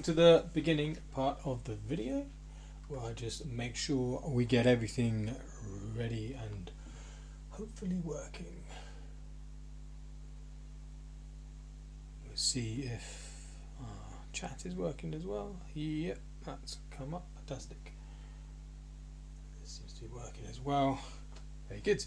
To the beginning part of the video where I just make sure we get everything ready and hopefully working. We'll see if our chat is working as well. Yep, that's come up. Fantastic. This seems to be working as well. Very good.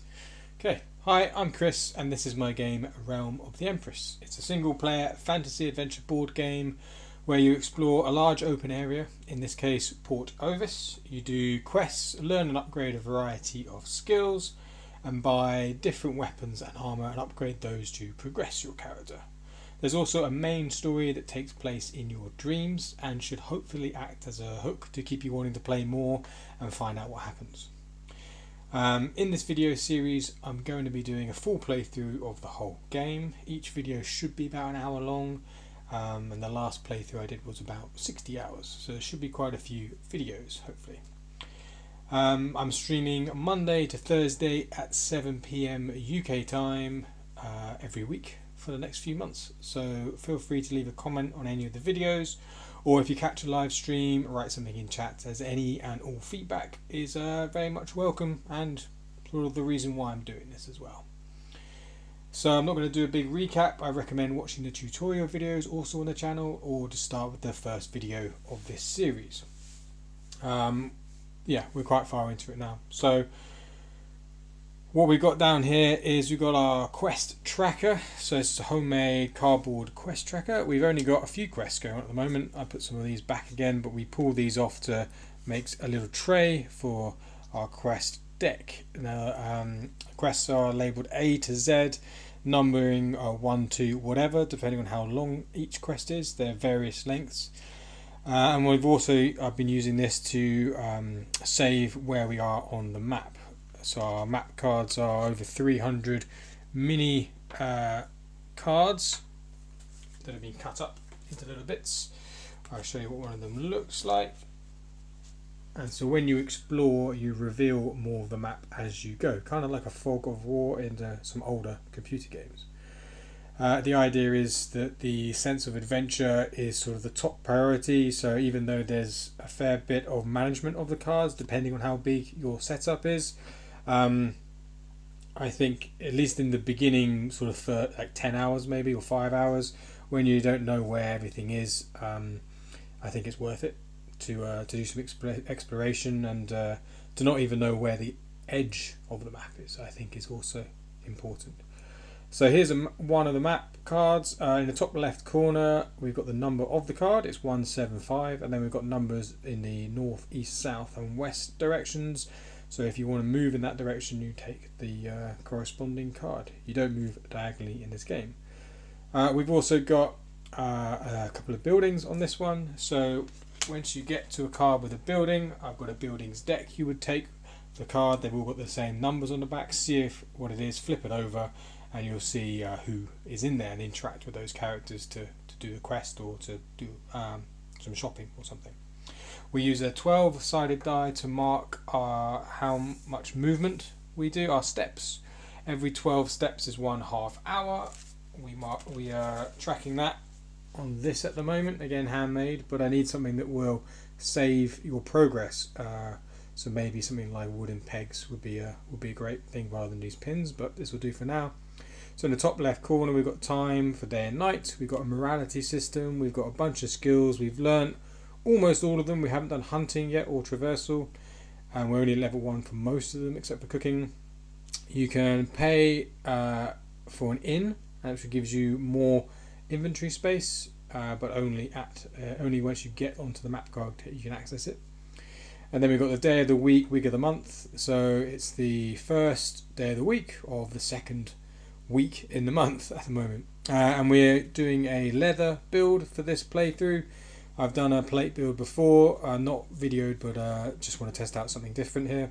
Okay, hi, I'm Chris and this is my game Realm of the Empress. It's a single player fantasy adventure board game where you explore a large open area, in this case Port Ovis. You do quests, learn and upgrade a variety of skills, and buy different weapons and armour and upgrade those to progress your character. There's also a main story that takes place in your dreams and should hopefully act as a hook to keep you wanting to play more and find out what happens. In this video series I'm going to be doing a full playthrough of the whole game. Each video should be about an hour long. And the last playthrough I did was about 60 hours, so there should be quite a few videos hopefully. I'm streaming Monday to Thursday at 7 PM UK time every week for the next few months, so feel free to leave a comment on any of the videos, or if you catch a live stream, write something in chat, as any and all feedback is very much welcome and sort of the reason why I'm doing this as well. So I'm not going to do a big recap. I recommend watching the tutorial videos also on the channel, or to start with the first video of this series. Yeah, we're quite far into it now. So what we've got down here is we've got our quest tracker. So it's a homemade cardboard quest tracker. We've only got a few quests going on at the moment. I put some of these back again, but we pull these off to make a little tray for our quest deck. Now quests are labelled A to Z, numbering 1 to whatever depending on how long each quest is. They're various lengths, and I've been using this to save where we are on the map. So our map cards are over 300 mini cards that have been cut up into little bits. I'll show you what one of them looks like. And so when you explore, you reveal more of the map as you go, kind of like a fog of war in some older computer games. The idea is that the sense of adventure is sort of the top priority, so even though there's a fair bit of management of the cards, depending on how big your setup is, I think at least in the beginning, sort of for like 10 hours maybe, or 5 hours, when you don't know where everything is, I think it's worth it to do some exploration, and to not even know where the edge of the map is, I think is also important. So here's one of the map cards. In the top left corner we've got the number of the card, it's 175, and then we've got numbers in the north, east, south and west directions. So if you want to move in that direction, you take the corresponding card. You don't move diagonally in this game. We've also got a couple of buildings on this one. So once you get to a card with a building, I've got a buildings deck. You would take the card, they've all got the same numbers on the back, see if what it is, flip it over, and you'll see who is in there and interact with those characters to do the quest or to do some shopping or something. We use a 12-sided die to mark how much movement we do, our steps. Every 12 steps is 1/2 hour. We are tracking that on this at the moment, again handmade, but I need something that will save your progress. So maybe something like wooden pegs would be a great thing rather than these pins, but this will do for now. So in the top left corner we've got time for day and night. We've got a morality system. We've got a bunch of skills. We've learnt almost all of them. We haven't done hunting yet or traversal, and we're only level 1 for most of them except for cooking. You can pay for an inn, which gives you more inventory space, but only once you get onto the map card you can access it. And then we've got the day of the week, week of the month. So it's the first day of the week of the second week in the month at the moment. And we're doing a leather build for this playthrough. I've done a plate build before, not videoed, but just want to test out something different here.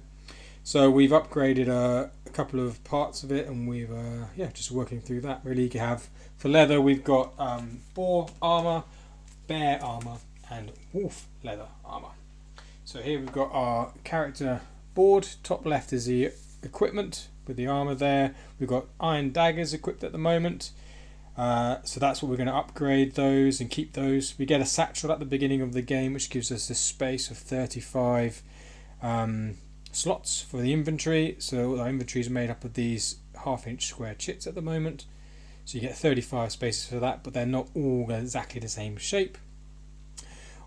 So we've upgraded a couple of parts of it, and we've just working through that. Really, you have for leather we've got boar armor, bear armor, and wolf leather armor. So here we've got our character board. Top left is the equipment with the armor there. We've got iron daggers equipped at the moment. So that's what we're going to upgrade those and keep those. We get a satchel at the beginning of the game, which gives us this space of 35 slots for the inventory. So our inventory is made up of these 1/2 inch square chits at the moment. So you get 35 spaces for that, but they're not all exactly the same shape.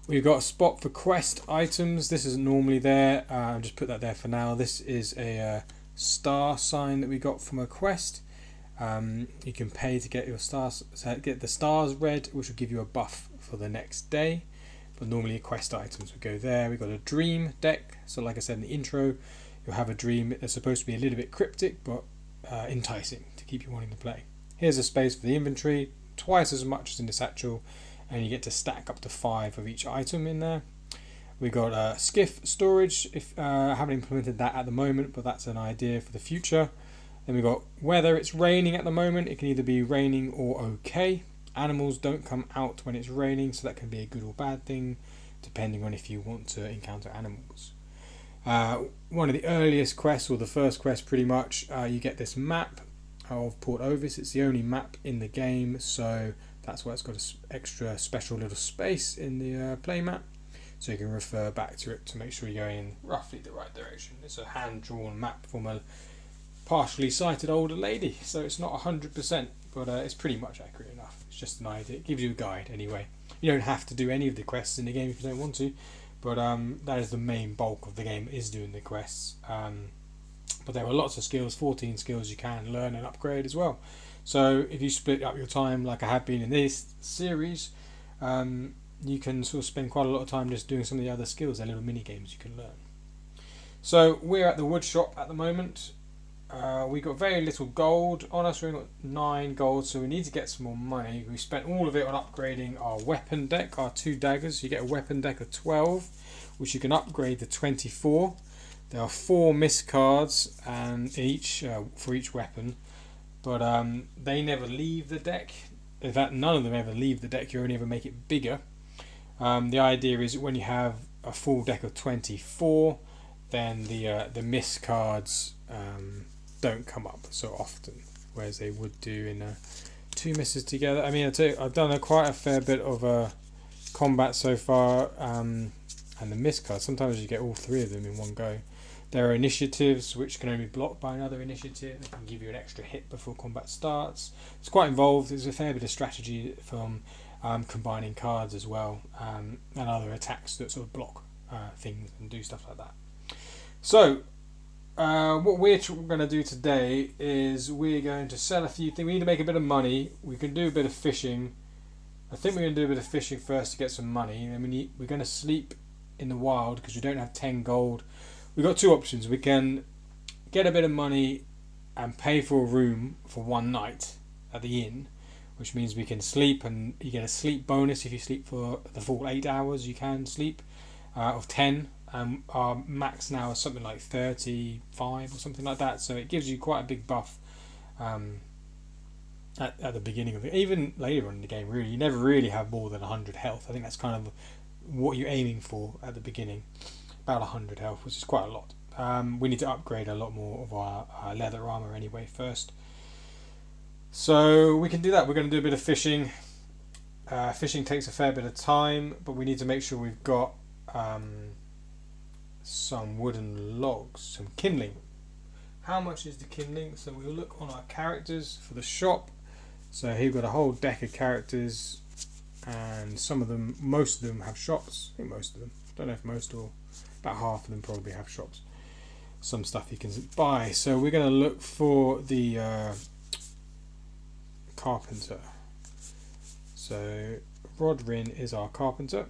We've got a spot for quest items. This isn't normally there. I'll just put that there for now. This is a star sign that we got from a quest. You can pay to get your stars, get the stars red, which will give you a buff for the next day. But normally quest items would go there. We've got a dream deck. So like I said in the intro, you'll have a dream. It's supposed to be a little bit cryptic, but enticing to keep you wanting to play. Here's a space for the inventory, twice as much as in the satchel, and you get to stack up to 5 of each item in there. We've got skiff storage. If I haven't implemented that at the moment, but that's an idea for the future. Then we've got weather. It's raining at the moment. It can either be raining or okay. Animals don't come out when it's raining, so that can be a good or bad thing, depending on if you want to encounter animals. One of the earliest quests, or the first quest pretty much, you get this map of Port Ovis. It's the only map in the game, so that's why it's got an extra special little space in the play map, so you can refer back to it to make sure you're going in roughly the right direction. It's a hand-drawn map from a partially sighted older lady, so it's not 100%, but it's pretty much accurate enough. It's just an idea. It gives you a guide anyway. You don't have to do any of the quests in the game if you don't want to, but that is the main bulk of the game, is doing the quests. But there are lots of skills, 14 skills you can learn and upgrade as well. So if you split up your time like I have been in this series, you can sort of spend quite a lot of time just doing some of the other skills. They're little mini games you can learn. So we're at the wood shop at the moment. We got very little gold on us. We've got 9 gold, so we need to get some more money. We spent all of it on upgrading our weapon deck, our 2 daggers. You get a weapon deck of 12, which you can upgrade to 24. There are 4 miss cards and each for each weapon, but they never leave the deck. In fact, none of them ever leave the deck. You only ever make it bigger. The idea is that when you have a full deck of 24, then the miss cards don't come up so often, whereas they would do in 2 misses together. I mean, I've done quite a fair bit of combat so far, and the miss cards, sometimes you get all 3 of them in one go. There are initiatives which can only be blocked by another initiative. They can give you an extra hit before combat starts. It's quite involved. There's a fair bit of strategy from combining cards as well, and other attacks that sort of block things and do stuff like that. So what we're going to do today is we're going to sell a few things. We need to make a bit of money. We can do a bit of fishing. I think we're going to do a bit of fishing first to get some money. And then we're going to sleep in the wild because we don't have 10 gold. We've got 2 options. We can get a bit of money and pay for a room for 1 night at the inn, which means we can sleep, and you get a sleep bonus if you sleep for the full 8 hours. You can sleep of 10. Our max now is something like 35 or something like that, so it gives you quite a big buff at the beginning of it. Even later on in the game, really, you never really have more than 100 health. I think that's kind of what you're aiming for at the beginning, about 100 health, which is quite a lot. We need to upgrade a lot more of our leather armor anyway first, so we can do that. We're going to do a bit of fishing. Fishing takes a fair bit of time, but we need to make sure we've got some wooden logs, some kindling. How much is the kindling? So we'll look on our characters for the shop. So here we've got a whole deck of characters, and some of them, most of them have shops. I think most of them, don't know if most, or about half of them probably have shops. Some stuff you can buy. So we're going to look for the carpenter. So Rodrin is our carpenter.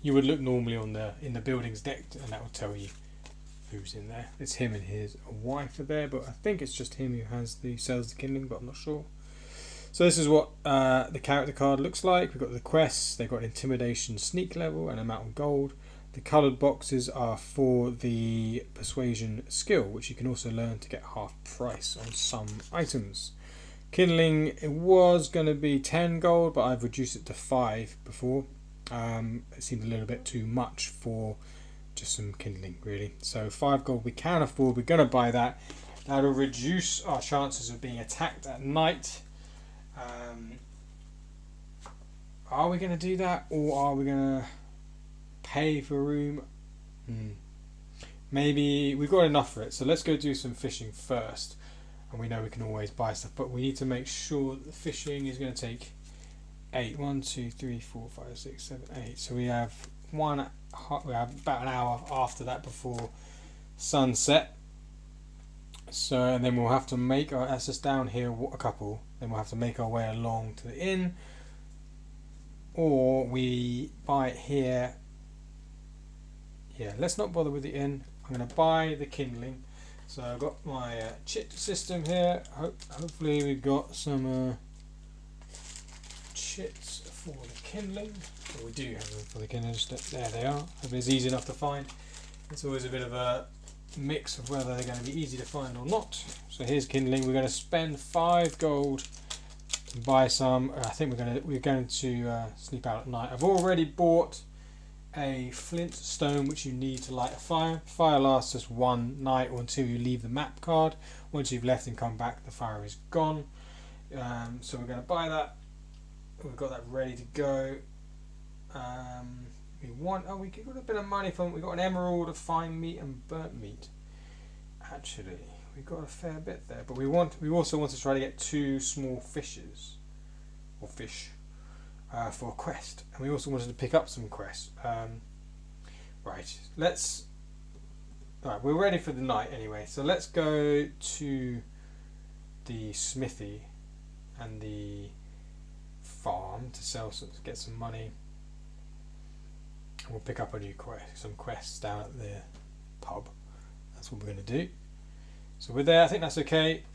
You would look normally in the buildings deck, and that will tell you who's in there. It's him and his wife are there, but I think it's just him who sells the kindling, but I'm not sure. So this is what the character card looks like. We've got the quests. They've got intimidation, sneak level, and amount of gold. The coloured boxes are for the persuasion skill, which you can also learn to get half price on some items. Kindling, it was going to be 10 gold, but I've reduced it to 5 before. It seemed a little bit too much for just some kindling, really. So 5 gold we can afford. We're going to buy that. That'll reduce our chances of being attacked at night. Are we going to do that, or are we going to pay for room? Maybe we've got enough for it, so let's go do some fishing first. And we know we can always buy stuff, but we need to make sure that the fishing is going to take 8. 1, 2, 3, 4, 5, 6, 7, 8. So we have about an hour after that before sunset. So, and then we'll have to make our, that's just down here a couple, then we'll have to make our way along to the inn, or we buy it here. Yeah, let's not bother with the inn. I'm going to buy the kindling. So I've got my chit system here. Hopefully we've got some chits for the kindling. Well, we do have them for the kindling. There they are. Hope it's easy enough to find. It's always a bit of a mix of whether they're going to be easy to find or not. So here's kindling. We're going to spend 5 gold to buy some. I think we're going to sleep out at night. I've already bought a flint stone, which you need to light a fire. Fire lasts just one night or until you leave the map card. Once you've left and come back, the fire is gone. So we're going to buy that. We've got that ready to go. We got a bit of money from. We got an emerald, of fine meat, and burnt meat. Actually, we got a fair bit there, but we also want to try to get 2 small fishes or fish. For a quest, and we also wanted to pick up some quests. Right, we're ready for the night anyway, so let's go to the smithy and the farm to get some money, and we'll pick up some quests down at the pub. That's what we're going to do. So we're there. I think that's okay.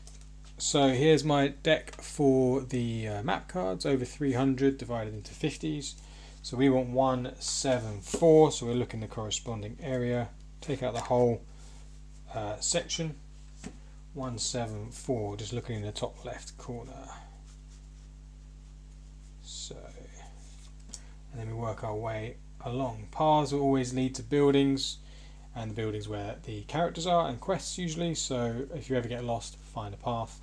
So here's my deck for the map cards, over 300 divided into 50s. So we want 174, so we'll look in the corresponding area, take out the whole section. 174, just looking in the top left corner. So, and then we work our way along. Paths will always lead to buildings, and the buildings where the characters are, and quests usually. So if you ever get lost, find a path.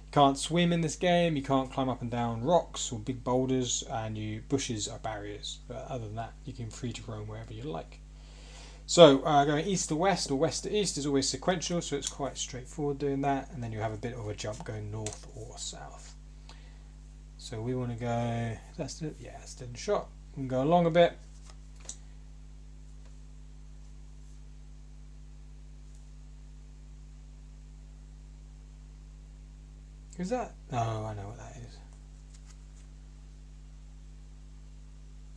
You can't swim in this game, you can't climb up and down rocks or big boulders, and bushes are barriers. But other than that, you can free to roam wherever you like. So going east to west or west to east is always sequential, so it's quite straightforward doing that. And then you have a bit of a jump going north or south. So we want to go, that's dead in shot. We can go along a bit. Is that? Oh, I know what that is.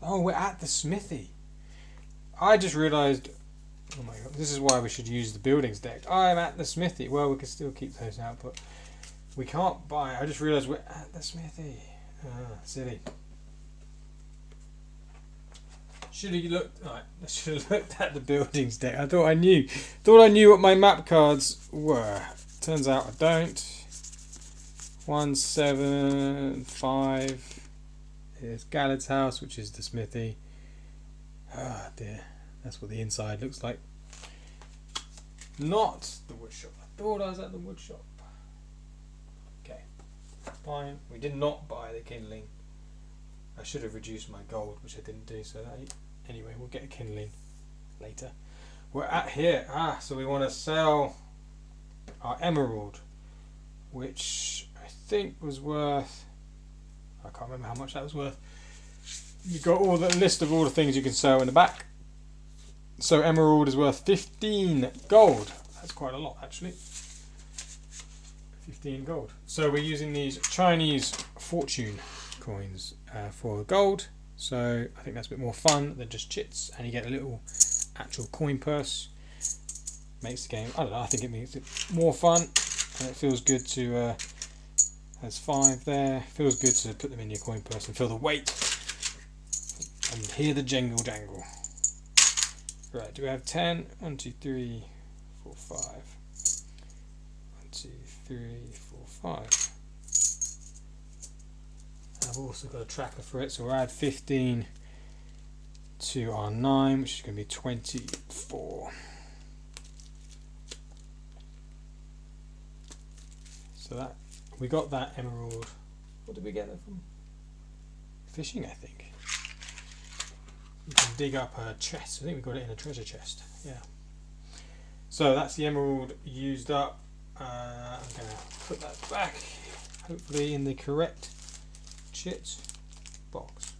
Oh, we're at the smithy. I just realised, oh my god, this is why we should use the buildings deck. I'm at the smithy. Well, we can still keep those out, but we can't buy. I just realised we're at the smithy. Silly. Should have looked. Right, I should have looked at the buildings deck. I thought I knew. Thought I knew what my map cards were. Turns out I don't. 175. Here's Gallad's house, which is the smithy. Ah dear, that's what the inside looks like. Not the wood shop. I thought I was at the wood shop. Okay, fine. We did not buy the kindling. I should have reduced my gold, which I didn't do. So anyway, we'll get a kindling later. We're at here. So we want to sell our emerald, which I think was worth, I can't remember how much that was worth. You've got all the list of all the things you can sell in the back. So emerald is worth 15 gold. That's quite a lot actually. 15 gold. So we're using these Chinese fortune coins for gold. So I think that's a bit more fun than just chits, and you get a little actual coin purse. Makes the game, I don't know, I think it makes it more fun, and it feels good to there's 5 there. Feels good to put them in your coin purse and feel the weight and hear the jangle jangle. Right, do we have 10? 1, 2, 3, 4, 5. 1, 2, 3, 4, 5. I've also got a tracker for it, so we'll add 15 to our 9, which is going to be 24. So that we got that emerald. What did we get that from? Fishing, I think. You can dig up a chest. I think we got it in a treasure chest. Yeah. So that's the emerald used up. I'm going to put that back, hopefully in the correct chit box.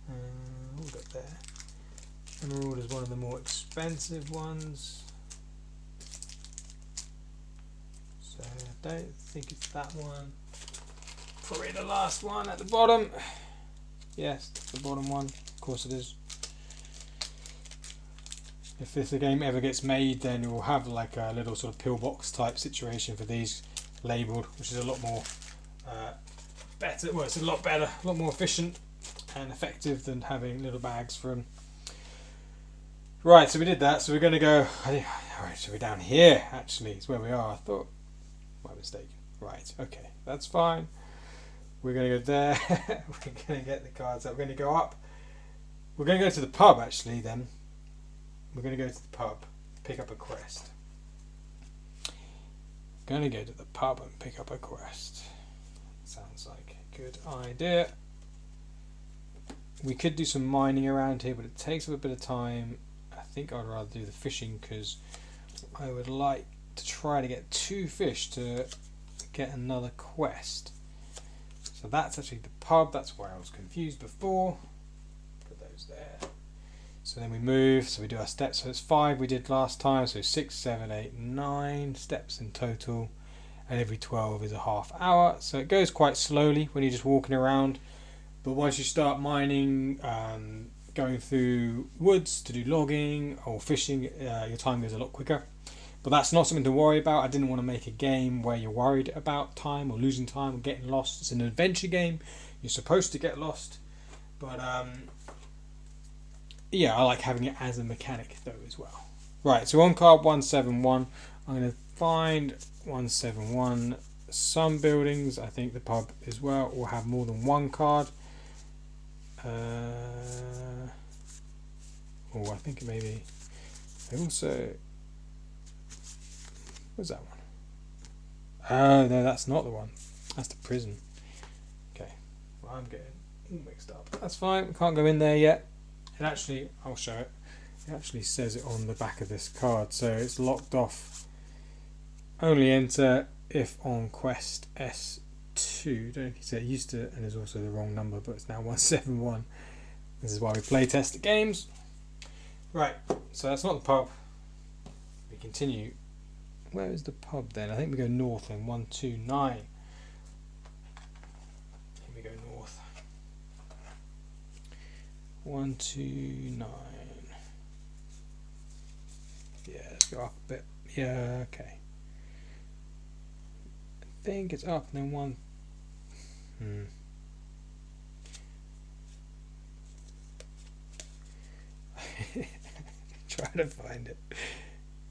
What we got there? Emerald is one of the more expensive ones. So I don't think it's that one. Probably the last one at the bottom. Yes, the bottom one. Of course it is. If this game ever gets made, then we'll have like a little sort of pillbox type situation for these labelled, which is a lot more better. Well, it's a lot better, a lot more efficient and effective than having little bags for them. Right, so we did that. So we're going to go. Alright, so we're down here. Actually, is where we are. I thought, my mistake. Right, okay, that's fine. We're going to go there. We're going to get the cards up. We're going to go up. We're going to go to the pub actually. Then we're going to go to the pub, pick up a quest. Going to go to the pub and pick up a quest. Sounds like a good idea. We could do some mining around here, but it takes up a bit of time. I think I'd rather do the fishing because I would like to try to get 2 fish to get another quest. So that's actually the pub. That's where I was confused before. Put those there. So then we move. So we do our steps. So it's 5 we did last time. So 6, 7, 8, 9 steps in total. And every 12 is a half hour. So it goes quite slowly when you're just walking around. But once you start mining, going through woods to do logging or fishing, your time goes a lot quicker. But that's not something to worry about. I didn't want to make a game where you're worried about time or losing time or getting lost. It's an adventure game. You're supposed to get lost. But yeah, I like having it as a mechanic though as well. Right, so on card 171, I'm going to find 171. Some buildings, I think the pub as well, will have more than one card. I think maybe they also. What's that one? Oh no, that's not the one. That's the prison. Okay, well, I'm getting all mixed up. That's fine. We can't go in there yet. It actually, I'll show it. It actually says it on the back of this card, so it's locked off. Only enter if on quest S2. Don't know if you say it used to, and there's also the wrong number, but it's now 171. This is why we play test the games. Right, so that's not the pub. We continue. Where is the pub then? I think we go north in 129. Here we go north. 129. Yeah, let's go up a bit. Yeah, okay. I think it's up and then one. Try to find it.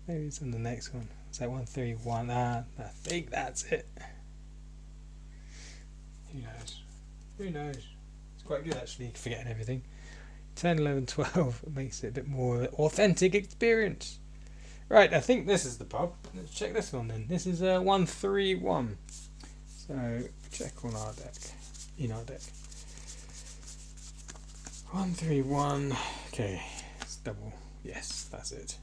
Maybe it's in the next one. Is that 131? I think that's it. Who knows? Who knows? It's quite good actually, forgetting everything. 10, 11, 12. It makes it a bit more authentic experience. Right, I think this is the pub. Let's check this one then. This is 131. So check on our deck. In our deck. 131. Okay, it's double. Yes, that's it.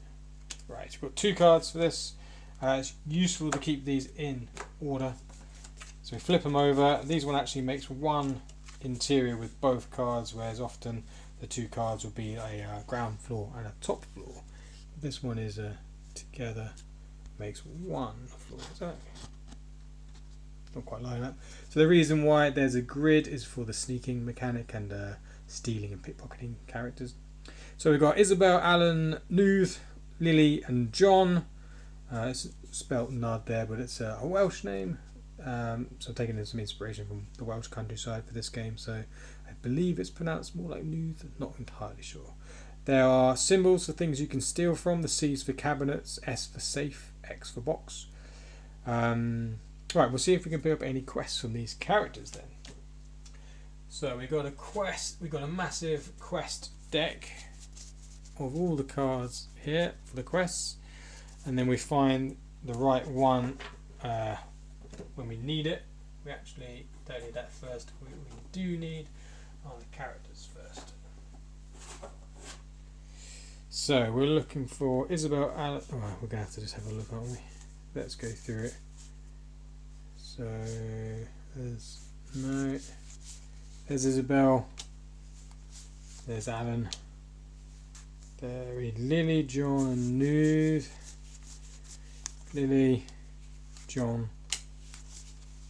Right, we've got 2 cards for this. It's useful to keep these in order. So we flip them over. These one actually makes one interior with both cards, whereas often the 2 cards will be a ground floor and a top floor. This one is together, makes one floor. Is that not quite lining up? So the reason why there's a grid is for the sneaking mechanic and stealing and pickpocketing characters. So we've got Isabel, Alan, Nuth, Lily and John. It's spelt Nud there, but it's a Welsh name. So I'm taking some inspiration from the Welsh countryside for this game. So I believe it's pronounced more like Nuth, not entirely sure. There are symbols for things you can steal from. The C is for cabinets, S for safe, X for box. Right, we'll see if we can pick up any quests from these characters then. So we got a quest. We got a massive quest deck of all the cards here for the quests, and then we find the right one when we need it. We actually don't need that first. What we do need are the characters first. So we're looking for Isabel. Oh, we're gonna have to just have a look, aren't we? Let's go through it. So there's Isabel. There's Alan. There is Lily, John, and Nude. Lily, John,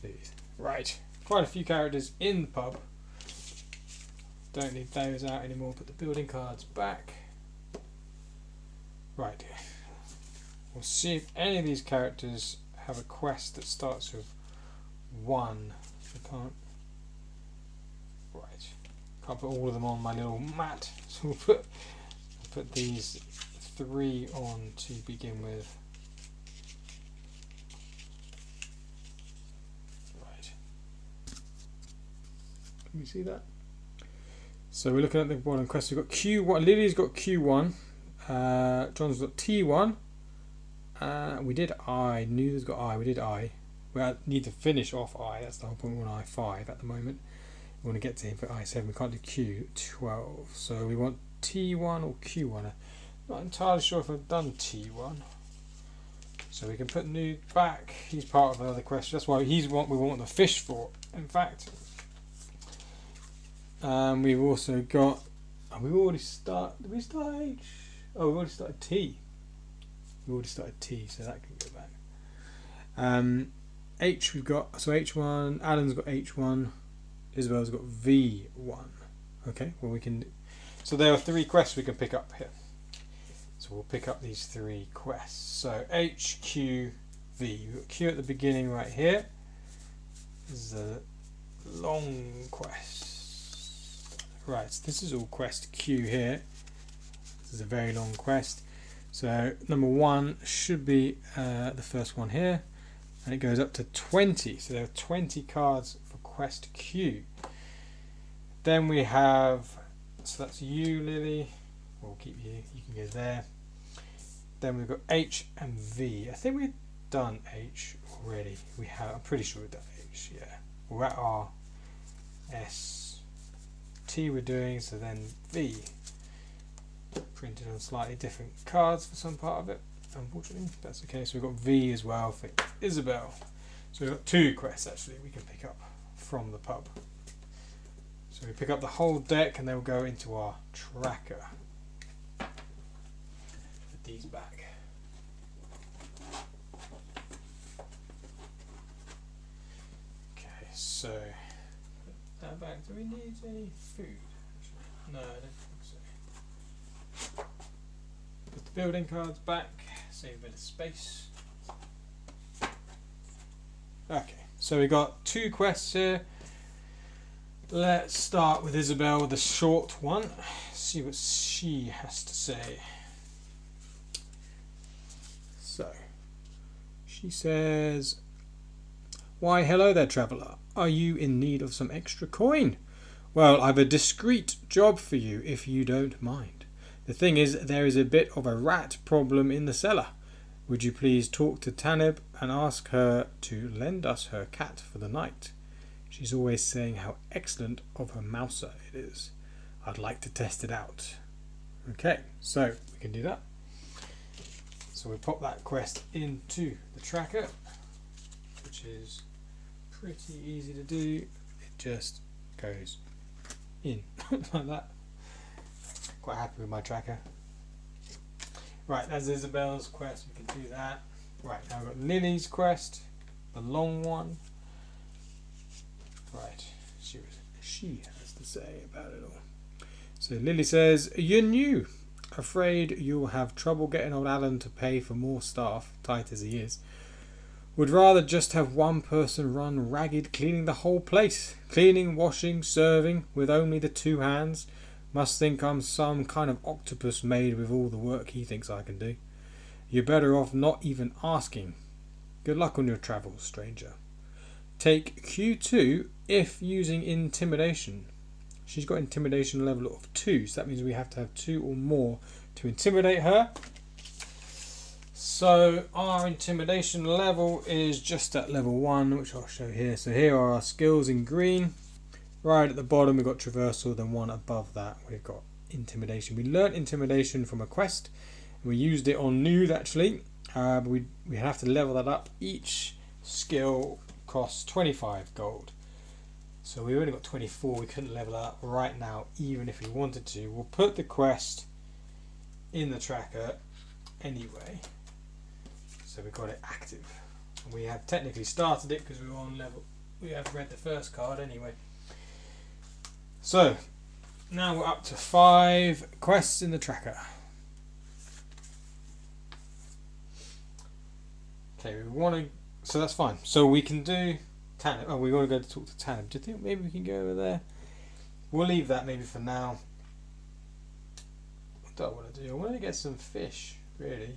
Nude. Right, quite a few characters in the pub. Don't need those out anymore. Put the building cards back. Right. We'll see if any of these characters have a quest that starts with 1. I can't. Right. Can't put all of them on my little mat. So we'll put these 3 on to begin with. Right. Can you see that? So we're looking at the one quest. We've got Q1. Lily's got Q1. John's got T1. We did I. Neither's got I. We did I. We need to finish off I. That's the whole point. We're on I5 at the moment. We want to get to him for I7. We can't do Q12. So we want T1 or Q1. I'm not entirely sure if I've done T1. So we can put Nude back. He's part of another quest. That's why he's what we want the fish for. In fact, we've also got. We already start. Did we start H? Oh, we already started T. We already started T, so that can go back. H we've got, so H1, Alan's got H1, Isabel's got V1. Okay, well we can, so there are 3 quests we can pick up here. So we'll pick up these 3 quests. So H, Q, V. We've got Q at the beginning right here. This is a long quest. Right, so this is all quest Q here. This is a very long quest. So number 1 should be the first one here, and it goes up to 20. So there are 20 cards for quest Q. Then we have, so that's you, Lily. We'll keep you. You can go there. Then we've got H and V. I think we've done H already. We have. I'm pretty sure we've done H. Yeah. We're at R, S, T. We're doing, so then V. Printed on slightly different cards for some part of it, unfortunately. That's okay. So we've got V as well for Isabel. So we've got 2 quests actually we can pick up from the pub. So we pick up the whole deck and they'll go into our tracker. Put these back. Okay, so put that back. Do we need any food? No, I don't think so. Put the building cards back, save a bit of space. Okay, so we got 2 quests here. Let's start with Isabel with the short one. See what she has to say. So, she says, "Why, hello there, traveller. Are you in need of some extra coin? Well, I've a discreet job for you, if you don't mind. The thing is, there is a bit of a rat problem in the cellar. Would you please talk to Tanib and ask her to lend us her cat for the night? She's always saying how excellent of a mouser it is. I'd like to test it out." Okay, so we can do that. So we pop that quest into the tracker, which is pretty easy to do. It just goes in like that. Quite happy with my tracker. Right, that's Isabel's quest. We can do that. Right, now we've got Lily's quest, the long one. Right, see what she has to say about it all. So Lily says, "You're new. Afraid you'll have trouble getting old Alan to pay for more staff, tight as he is. Would rather just have one person run ragged cleaning the whole place. Cleaning, washing, serving, with only the 2 hands. Must think I'm some kind of octopus made with all the work he thinks I can do. You're better off not even asking. Good luck on your travels, stranger. Take Q2 if using intimidation." She's got intimidation level of 2, so that means we have to have 2 or more to intimidate her. So our intimidation level is just at level 1, which I'll show here. So here are our skills in green. Right at the bottom we've got traversal, then one above that we've got intimidation. We learnt intimidation from a quest. We used it on Nude actually, but we have to level that up. Each skill costs 25 gold. So we only got 24, we couldn't level that up right now even if we wanted to. We'll put the quest in the tracker anyway. So we got it active. And we have technically started it because we were on level. We have read the first card anyway. So now we're up to 5 quests in the tracker. Okay, we want to. So that's fine. So we can do Tanib. Oh, we want to go to talk to Tanib. Do you think maybe we can go over there? We'll leave that maybe for now. What do I want to do? I want to get some fish, really.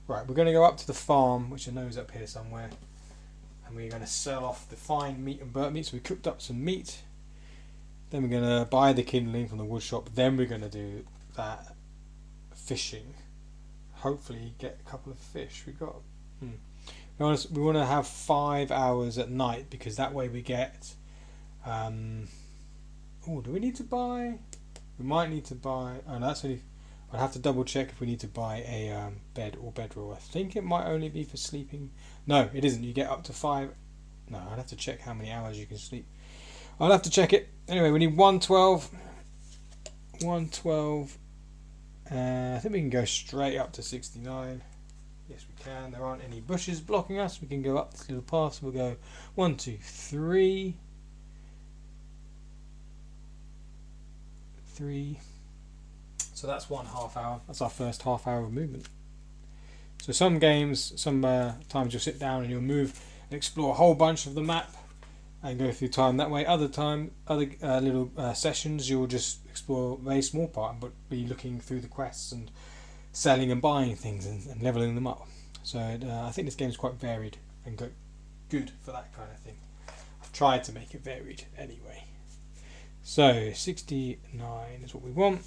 Right, we're going to go up to the farm, which I know is up here somewhere, and we're going to sell off the fine meat and burnt meat. So we cooked up some meat. Then we're going to buy the kindling from the wood shop. Then we're going to do that fishing. Hopefully get a couple of fish. We got. We want to have 5 hours at night because that way we get. Oh, do we need to buy? We might need to buy. Oh, no, that's only. I'll have to double check if we need to buy a bed or bedroll. I think it might only be for sleeping. No, it isn't. You get up to 5. No, I'll have to check how many hours you can sleep. I'll have to check it. Anyway, we need 112. 112. I think we can go straight up to 69. Yes, we can. There aren't any bushes blocking us. We can go up this little path. So we'll go 1, 2, 3. 3. So that's 1/2 hour. That's our first half hour of movement. So some games, some times you'll sit down and you'll move and explore a whole bunch of the map and go through time that way. Other little sessions you'll just explore a very small part but be looking through the quests and selling and buying things and leveling them up. So I think this game is quite varied and good for that kind of thing. I've tried to make it varied anyway. So 69 is what we want.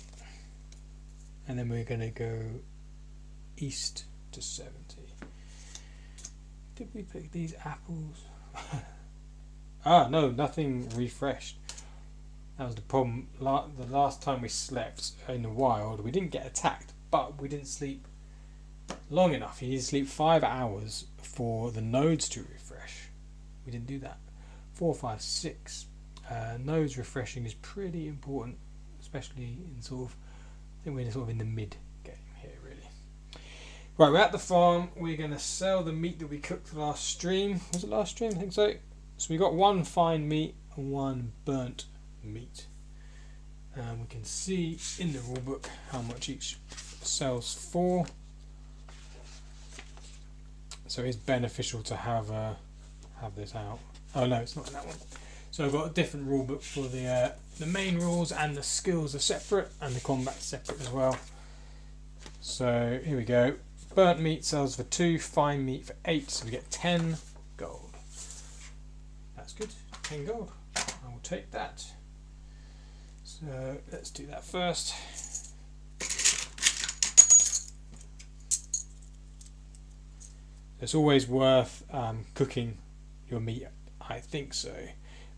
And then we're going to go east to 70. Did we pick these apples? Ah, no, nothing refreshed. That was the problem. The last time we slept in the wild, we didn't get attacked, but we didn't sleep long enough. You need to sleep 5 hours for the nodes to refresh. We didn't do that. 4, 5, 6. Nodes refreshing is pretty important, especially in sort of. I think we're sort of in the mid game here, really. Right, we're at the farm. We're going to sell the meat that we cooked last stream. Was it last stream? I think so. So we got 1 fine meat and 1 burnt meat. And we can see in the rulebook how much each sells for. So it's beneficial to have this out. Oh no, it's not in that one. So I've got a different rulebook for the main rules, and the skills are separate and the combat's separate as well. So here we go. Burnt meat sells for 2, fine meat for 8, so we get 10 gold. That's good, 10 gold. I will take that. So let's do that first. It's always worth cooking your meat, I think so.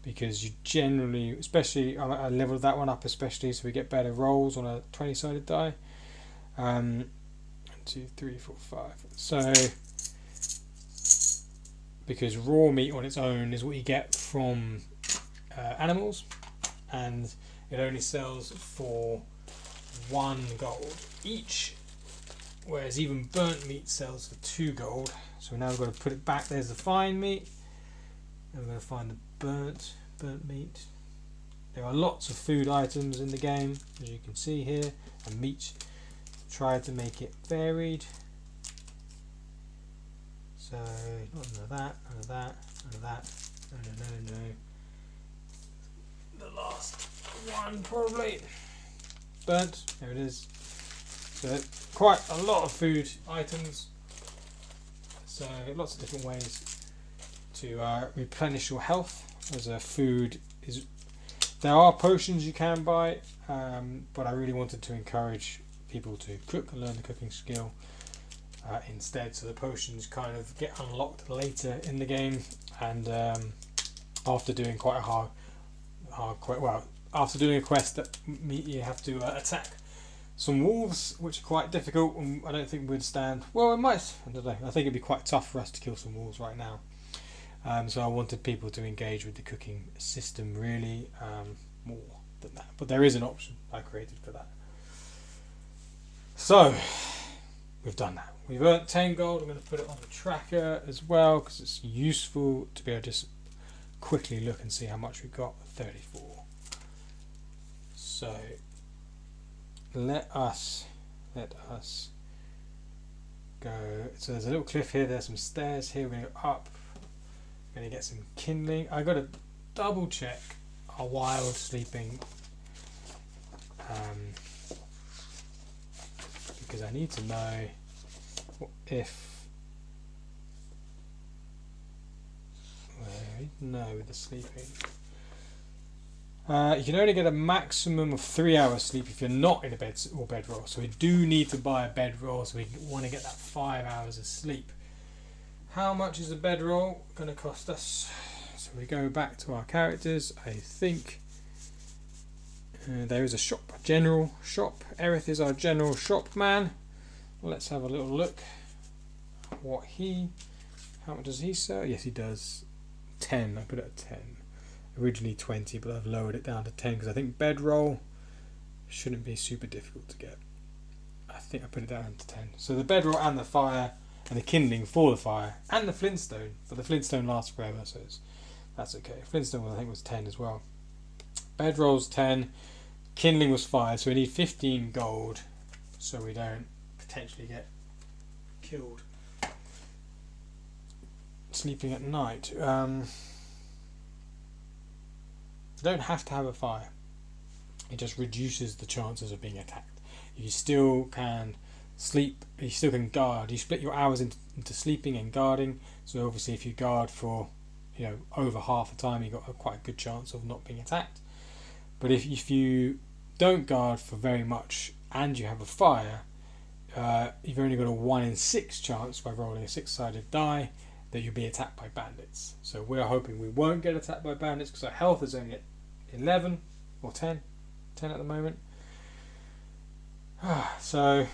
Because you generally, especially, I leveled that one up especially, so we get better rolls on a 20-sided die. 1, 2, 3, 4, 5. So, because raw meat on its own is what you get from animals, and it only sells for 1 gold each, whereas even burnt meat sells for 2 gold. So now we've got to put it back. There's the fine meat. And we're going to find the burnt meat. There are lots of food items in the game, as you can see here, and meat. Try to make it varied. So none of that, none of that, none of that. No. The last one probably. Burnt. There it is. So quite a lot of food items. So lots of different ways to replenish your health, as a food is. There are potions you can buy, but I really wanted to encourage people to cook and learn the cooking skill. instead, so the potions kind of get unlocked later in the game, and after doing quite a hard after doing a quest that you have to attack some wolves, which are quite difficult, and I don't think we'd stand. Well, it might. I don't know. I think it'd be quite tough for us to kill some wolves right now. So I wanted people to engage with the cooking system really more than that. But there is an option I created for that. So we've done that. We've earned 10 gold. I'm going to put it on the tracker as well because it's useful to be able to just quickly look and see how much we've got. 34. So let us go. So there's a little cliff here. There's some stairs here. We're going to go up. We're going to get some kindling. I got to double check our wild sleeping because I need to know if with the sleeping. You can only get a maximum of 3 hours sleep if you're not in a bed or bedroll. So we do need to buy a bedroll, so we want to get that 5 hours of sleep. How much is a bedroll going to cost us? So we go back to our characters. I think there is a shop, a general shop. Erith is our general shop man. Let's have a little look. How much does he sell? Yes, he does. 10. I put it at 10. Originally 20, but I've lowered it down to 10 because I think bedroll shouldn't be super difficult to get. I think I put it down to 10. So the bedroll and the fire and the kindling for the fire and the flintstone, but the flintstone lasts forever, so that's okay. Flintstone I think was 10 as well. Bedroll's 10, kindling was 5, so we need 15 gold so we don't potentially get killed sleeping at night. You don't have to have a fire. It just reduces the chances of being attacked. You still can sleep, you still can guard. You split your hours into sleeping and guarding. So obviously if you guard for over half the time, you've got quite a good chance of not being attacked. But if you don't guard for very much and you have a fire, you've only got a 1 in 6 chance by rolling a 6-sided die that you'll be attacked by bandits. So we're hoping we won't get attacked by bandits because our health is only at 11 or 10 at the moment. So,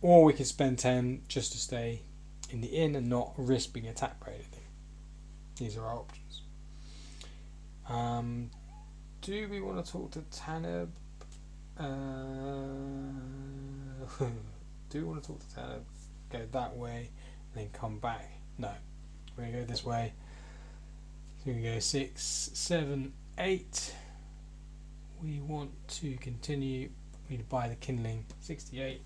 or we can spend 10 just to stay in the inn and not risk being attacked by anything. These are our options. Do we want to talk to Tanib? Do we want to talk to Tanib? Go that way and then come back? No, we're going to go this way. So we can go 6, 7, 8. We want to continue. We need to buy the kindling. 68.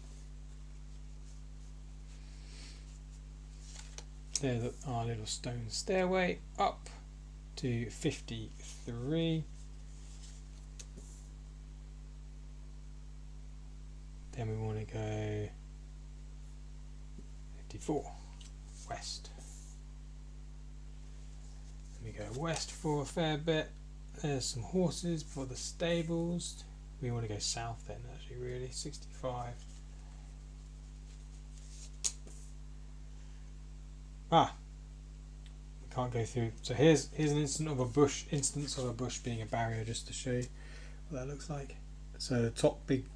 There's our little stone stairway up to 53. Then we want to go 54 west. We go west for a fair bit. There's some horses for the stables. We want to go south then, actually, really. 65. We can't go through. So here's an instance of a bush being a barrier, just to show you what that looks like. So the top big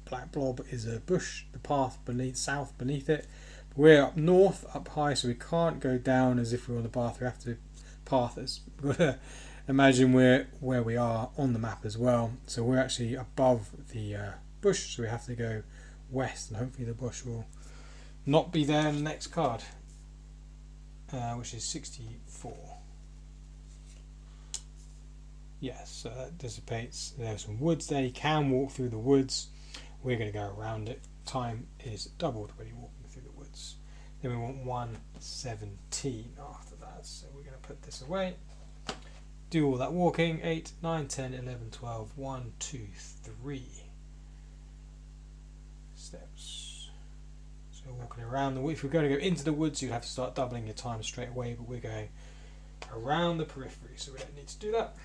black blob is a bush. The path south beneath it. We're up north, up high, so we can't go down as if we're on the path. We have to path us. We've got to imagine where we are on the map as well. So we're actually above the bush, so we have to go west, and hopefully the bush will not be there in the next card, which is 64. Yes, so that dissipates. There's some woods there. You can walk through the woods. We're going to go around it. Time is doubled when you're walking through the woods. Then we want 117 after that, so we're going to put this away. Do all that walking. 8, 9, 10, 11, 12, 1, 2, 3 steps. So walking around the woods. If we're going to go into the woods, you'd have to start doubling your time straight away, but we're going around the periphery, so we don't need to do that.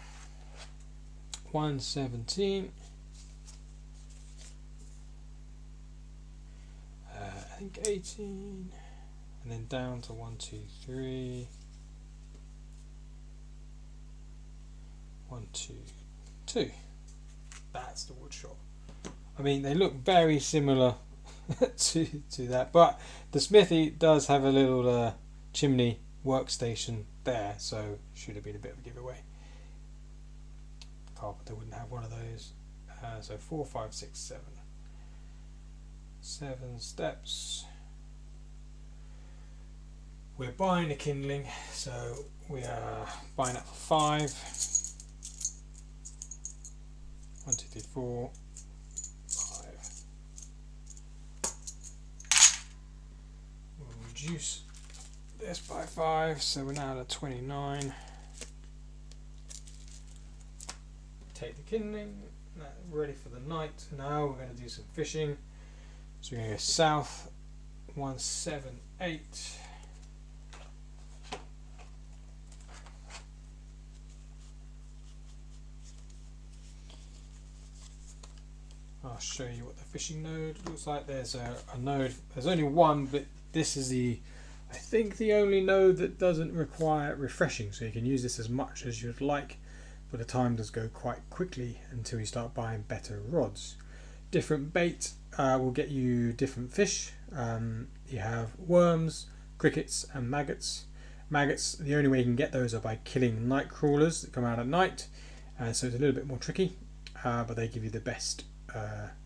117. think 18, and then down to 1, 2, 3, 1, 2, 2. That's the wood shop. I mean, they look very similar to that, but the smithy does have a little chimney workstation there, so should have been a bit of a giveaway. Carpenter wouldn't have one of those. So 4, 5, 6, 7. 7 steps. We're buying a kindling, so we are buying it for 5. 1, 2, 3, 4, 5. We'll reduce this by 5, so we're now at 29. Take the kindling, ready for the night. Now we're going to do some fishing. So we're going to go south, 1, 7, 8. I'll show you what the fishing node looks like. There's a node, there's only one, but this is I think the only node that doesn't require refreshing, so you can use this as much as you'd like, but the time does go quite quickly until you start buying better rods. Different bait will get you different fish. You have worms, crickets and maggots. Maggots, the only way you can get those are by killing night crawlers that come out at night, so it's a little bit more tricky, but they give you the best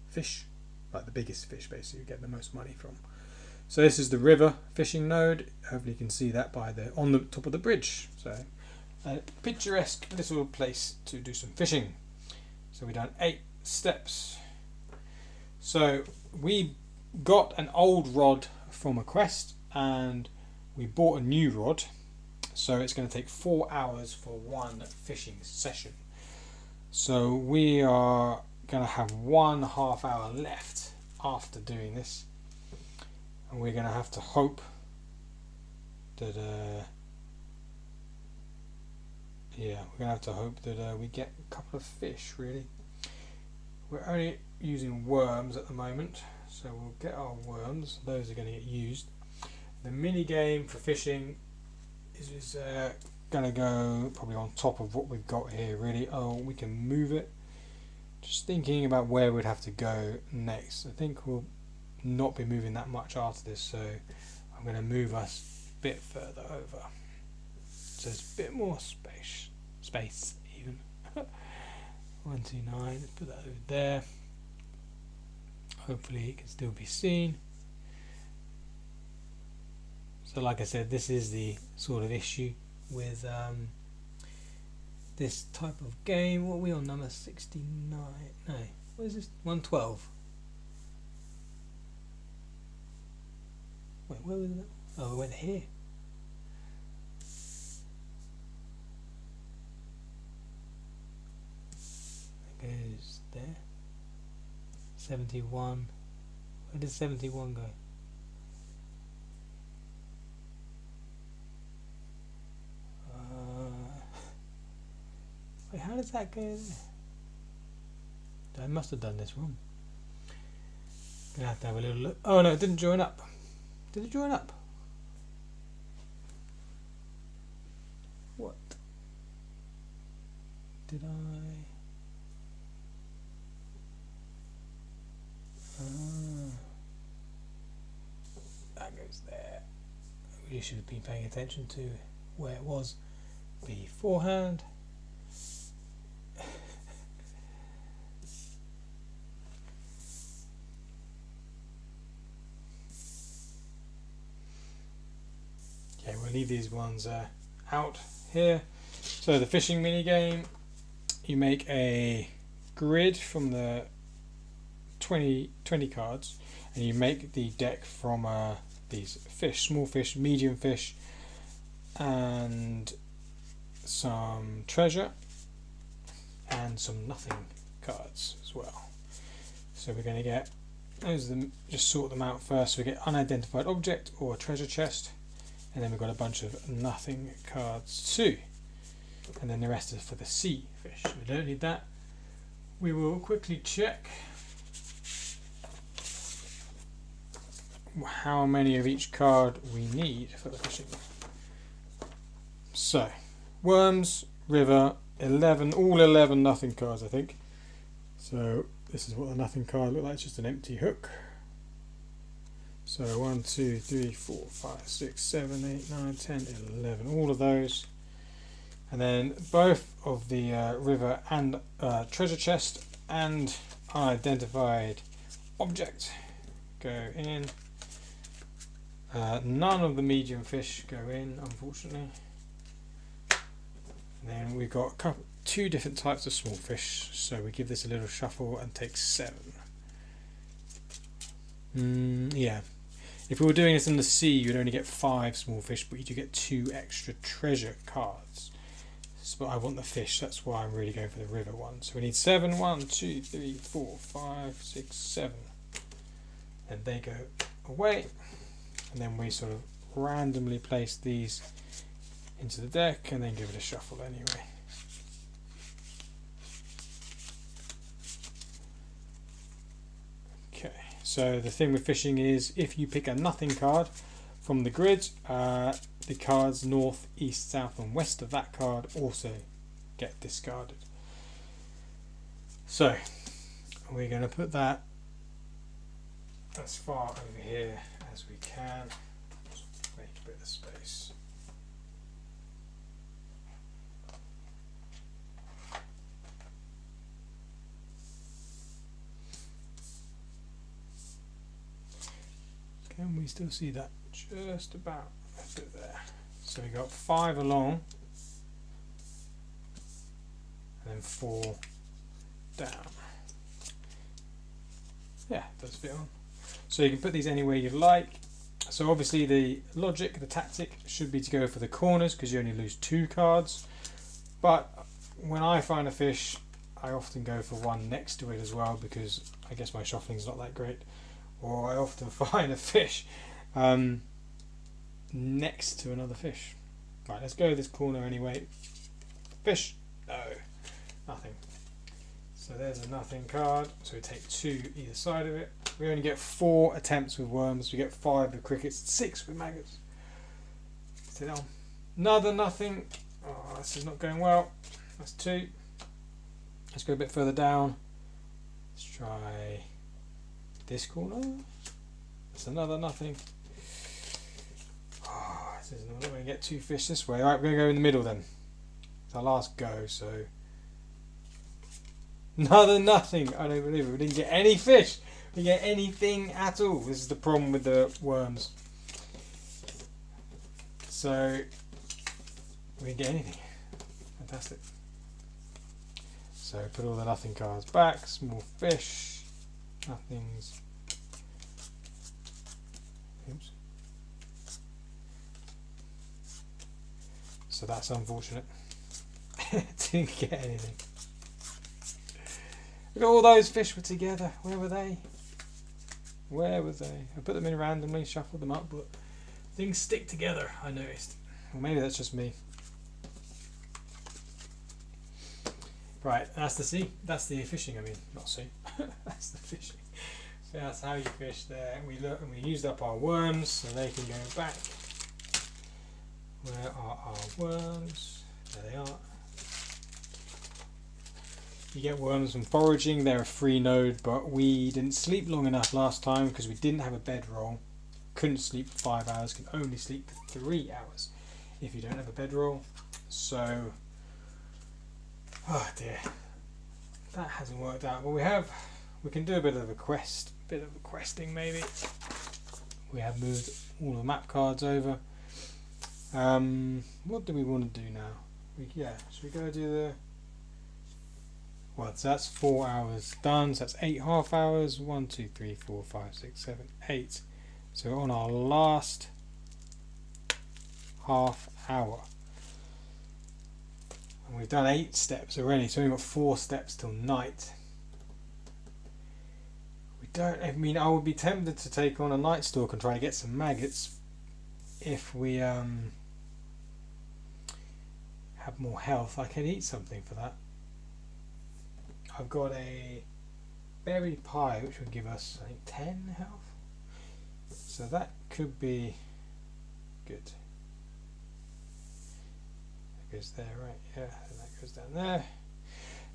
fish, like the biggest fish basically you get the most money from. So this is the river fishing node. Hopefully you can see that by on the top of the bridge. So a picturesque little place to do some fishing. So we've done 8 steps. So we got an old rod from a quest and we bought a new rod, so it's going to take 4 hours for one fishing session. So we are going to have 1.5 hour left after doing this, and we're going to have to hope that we get a couple of fish. Really, we're only using worms at the moment, so we'll get our worms. Those are going to get used. The mini game for fishing is going to go probably on top of what we've got here. Really, we can move it. Just thinking about where we'd have to go next. I think we'll not be moving that much after this, so I'm going to move us a bit further over, so there's a bit more space even. 129, let's put that over there. Hopefully it can still be seen. So like I said, this is the sort of issue with this type of game. What are we on, number 69? No, what is this? 112. Wait, where was that? Oh, we went here. It goes there. 71. Where did 71 go? Wait, how does that go there? I must have done this wrong. Gonna have to have a little look. Oh no, it didn't join up. Did it join up? What? Did I? That goes there. I really should have been paying attention to where it was beforehand. Okay, we'll leave these ones out here. So the fishing mini game, you make a grid from the 20 cards, and you make the deck from these fish, small fish, medium fish, and some treasure, and some nothing cards as well. So we're going to get those, just sort them out first. So we get unidentified object or treasure chest, and then we've got a bunch of nothing cards too, and then the rest is for the sea fish. We don't need that. We will quickly check how many of each card we need for the fishing. So, worms, river, 11, all 11 nothing cards I think. So this is what the nothing card looks like, it's just an empty hook. So 1, 2, 3, 4, 5, 6, 7, 8, 9, 10, 11, all of those. And then both of the river and treasure chest and unidentified object go in. None of the medium fish go in, unfortunately. And then we've got two different types of small fish, so we give this a little shuffle and take 7. Yeah. If we were doing this in the sea, you'd only get 5 small fish, but you do get 2 extra treasure cards. But I want the fish, that's why I'm really going for the river one. So we need 7. 1, 2, 3, 4, 5, 6, 7. And they go away. And then we sort of randomly place these into the deck and then give it a shuffle anyway. Okay, so the thing with fishing is if you pick a nothing card from the grid, the cards north, east, south and west of that card also get discarded. So we're going to put that as far over here as we can. Make a bit of space. Can we still see that? Just about. That's it there. So we got 5 along and then 4 down. Yeah, does fit on. So you can put these anywhere you like. So obviously the logic, the tactic should be to go for the corners because you only lose 2 cards. But when I find a fish, I often go for one next to it as well because I guess my shuffling's not that great. Or I often find a fish next to another fish. Right, let's go this corner anyway. Fish? No, nothing. So there's a nothing card. So we take 2 either side of it. We only get 4 attempts with worms. We get 5 with crickets, 6 with maggots. Sit down. Another nothing. Oh, this is not going well. That's 2. Let's go a bit further down. Let's try this corner. That's another nothing. Oh, this is not going to get 2 fish this way. Alright, we're going to go in the middle then. It's our last go, so. Another nothing. I don't believe it. We didn't get any fish. We didn't get anything at all. This is the problem with the worms. So, we didn't get anything. Fantastic. So, put all the nothing cards back. Small fish. Nothings. Oops. So that's unfortunate. Didn't get anything. Look at all those fish were together. Where were they? Where were they? I put them in randomly, shuffled them up, but things stick together, I noticed. Well, maybe that's just me. Right, that's the sea. That's the fishing, I mean, not sea. That's the fishing. So that's how you fish there. We look and we used up our worms, so they can go back. Where are our worms? There they are. You get worms from foraging, they're a free node, but we didn't sleep long enough last time because we didn't have a bedroll. Couldn't sleep for 5 hours, can only sleep for 3 hours if you don't have a bedroll. So, oh dear, that hasn't worked out. But we can do a bit of a quest, questing maybe. We have moved all the map cards over. What do we want to do now? Should we go do the... Well, so that's 4 hours done, so that's 8 half hours. 1, 2, 3, 4, 5, 6, 7, 8. So we're on our last half hour. And we've done 8 steps already, so we've got 4 steps till night. I mean, I would be tempted to take on a night stalk and try to get some maggots if we have more health. I can eat something for that. I've got a berry pie which would give us, I think, 10 health. So that could be good. That goes there, right? Yeah, and that goes down there.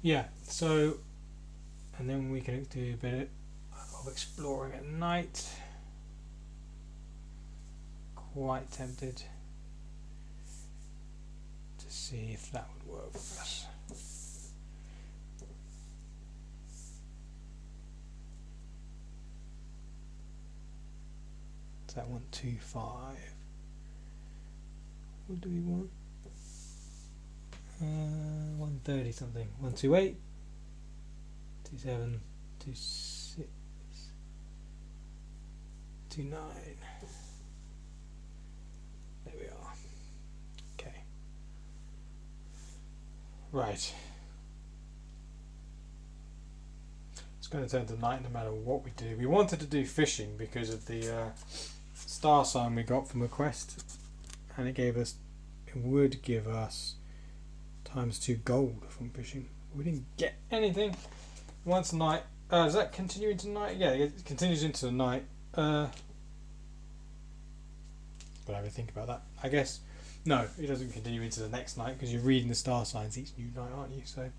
Yeah, so, and then we can do a bit of exploring at night. Quite tempted to see if that would work for us. Is that 125? What do we want? 130 something. 128, 27, 26, 29. There we are. Okay. Right. It's going to turn to night no matter what we do. We wanted to do fishing because of the star sign we got from a quest, and it would give us ×2 gold from fishing. We didn't get anything. Once night. Does that continue into night? Yeah, it continues into the night. Gotta have a think about that. I guess no, it doesn't continue into the next night because you're reading the star signs each new night, aren't you? So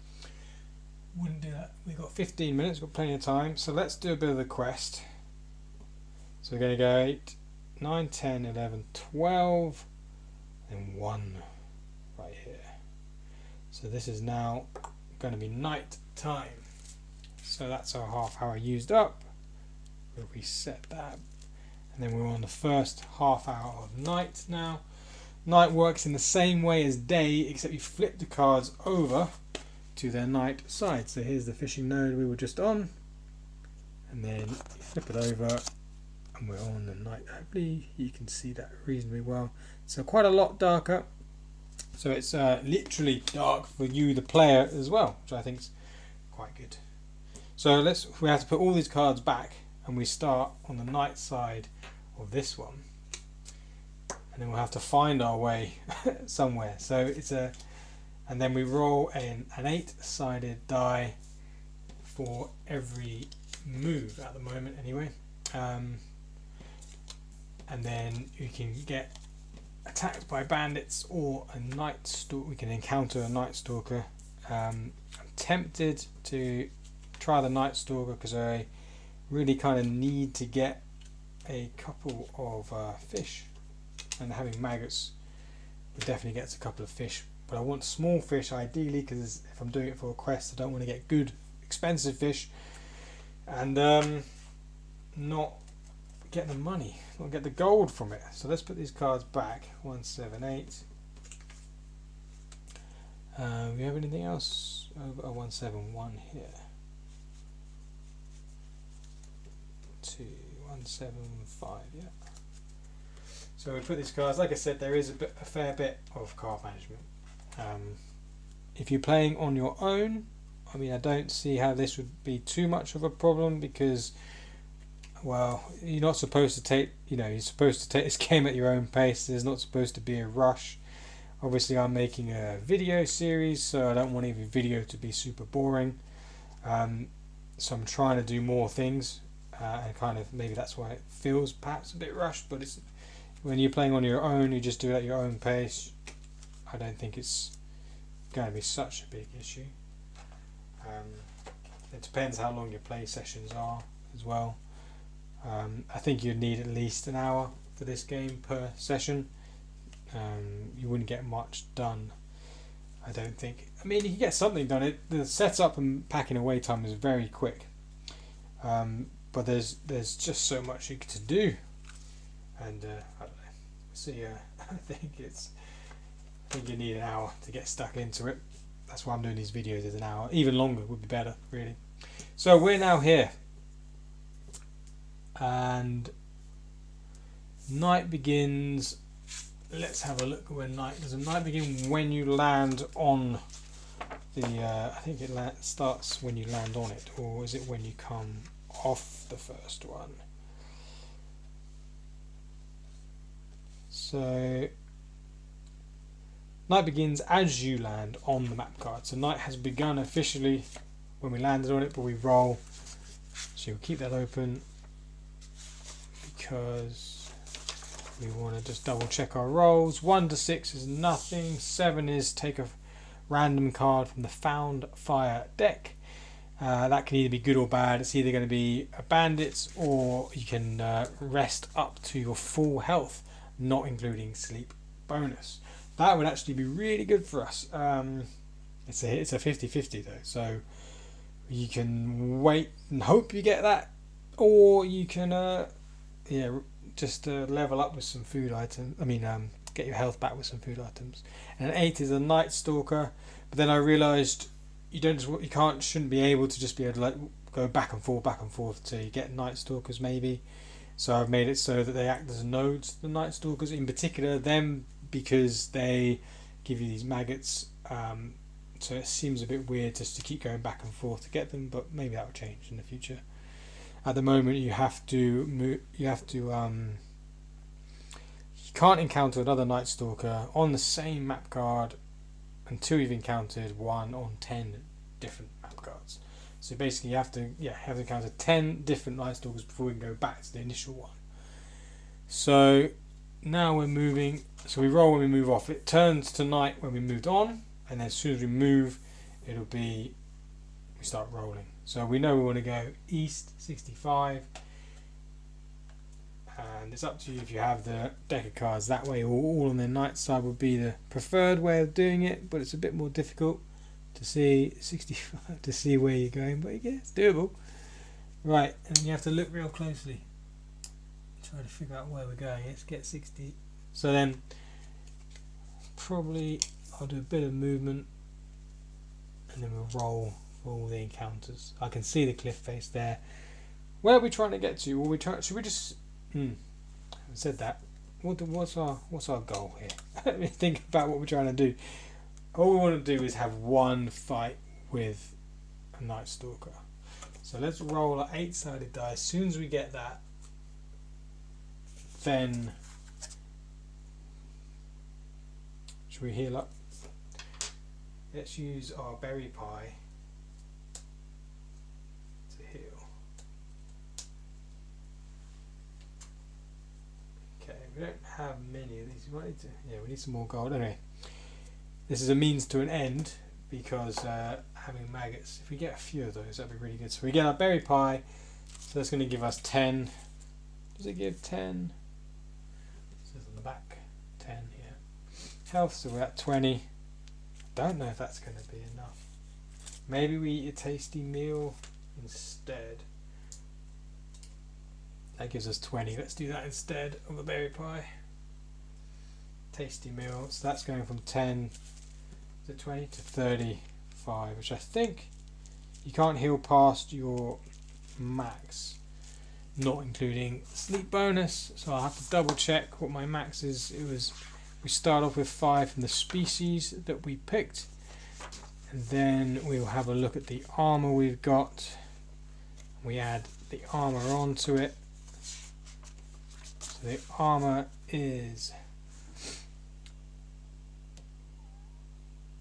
wouldn't do that. We've got 15 minutes, got plenty of time. So let's do a bit of the quest. So we're going to go 8, 9, 10, 11, 12, and 1 right here. So this is now going to be night time. So that's our half hour used up. We'll reset that. And then we're on the first half hour of night now. Night works in the same way as day, except you flip the cards over to their night side. So here's the fishing node we were just on. And then you flip it over and we're on the night. Hopefully you can see that reasonably well. So quite a lot darker. So it's literally dark for you, the player, as well, which I think is quite good. So we have to put all these cards back, and we start on the night side of this one, and then we'll have to find our way somewhere. So it's and then we roll an 8-sided die for every move at the moment, anyway. And then you can get attacked by bandits or a night stalker. We can encounter a night stalker. I'm tempted to try the night stalker because I really kind of need to get a couple of fish, and having maggots will definitely get us a couple of fish, but I want small fish ideally, because if I'm doing it for a quest I don't want to get good expensive fish and not get the money, not get the gold from it. So let's put these cards back. 1, 7, 8. We have anything else? Oh, 1, 7, 1 here. 2, 1, 7, 5. Yeah. So we put these cards. Like I said, there is a fair bit of card management. If you're playing on your own, I mean, I don't see how this would be too much of a problem, because, well, you're not supposed to take, you're supposed to take this game at your own pace. There's not supposed to be a rush. Obviously, I'm making a video series, so I don't want every video to be super boring. So I'm trying to do more things, and kind of maybe that's why it feels perhaps a bit rushed. But it's when you're playing on your own, you just do it at your own pace. I don't think it's going to be such a big issue. It depends how long your play sessions are as well. I think you'd need at least an hour for this game per session. You wouldn't get much done, I don't think. I mean, you can get something done. The setup and packing away time is very quick, but there's just so much to do, and I don't know. So yeah, I think you need an hour to get stuck into it. That's why I'm doing these videos as an hour. Even longer would be better, really. So we're now here, and night begins. Let's have a look at when night does. Night begin when you land on the. I think it starts when you land on it, or is it when you come off the first one? So night begins as you land on the map card. So night has begun officially when we landed on it, but we roll. So you'll keep that open because we want to just double check our rolls. 1 to 6 is nothing. 7 is take a random card from the Found Fire deck. That can either be good or bad. It's either going to be a bandits, or you can rest up to your full health, not including sleep bonus. That would actually be really good for us. It's a 50-50 though, so you can wait and hope you get that, or you can just level up with some food items. Get your health back with some food items. And 8 is a Night Stalker, but then I realised shouldn't be able to just be able to like go back and forth to get Night Stalkers maybe. So I've made it so that they act as nodes, the Night Stalkers in particular, them because they give you these maggots. So it seems a bit weird just to keep going back and forth to get them, but maybe that will change in the future. At the moment, you can't encounter another Night Stalker on the same map card until you've encountered 1 on 10 different map cards. So basically, you have to encounter 10 different Night Stalkers before we can go back to the initial one. So now we're moving. So we roll when we move off. It turns to night when we moved on, and then as soon as we move, we start rolling. So we know we want to go east 65. And it's up to you if you have the deck of cards that way, or all on the night side would be the preferred way of doing it, but it's a bit more difficult to see 65 to see where you're going, but yeah, it's doable. Right, and you have to look real closely, try to figure out where we're going. Let's get 60. So then probably I'll do a bit of movement and then we'll roll for all the encounters. I can see the cliff face there. Where are we trying to get to? Should we just I haven't said that. What's our goal here? Let me think about what we're trying to do. All we want to do is have one fight with a Night Stalker. So let's roll an 8-sided die. As soon as we get that, then should we heal up? Let's use our berry pie to heal. We don't have many of these. We need some more gold. Anyway, this is a means to an end because having maggots, if we get a few of those, that'd be really good. So we get our berry pie, so that's going to give us 10. Does it give 10? It says on the back 10 here. Health, so we're at 20. Don't know if that's going to be enough. Maybe we eat a tasty meal instead. That gives us 20. Let's do that instead of the berry pie. Tasty meal. So that's going from 10 to 20 to 35, which I think you can't heal past your max, not including sleep bonus. So I'll have to double check what my max is. We start off with 5 from the species that we picked, and then we'll have a look at the armor we've got. We add the armor onto it. So the armor is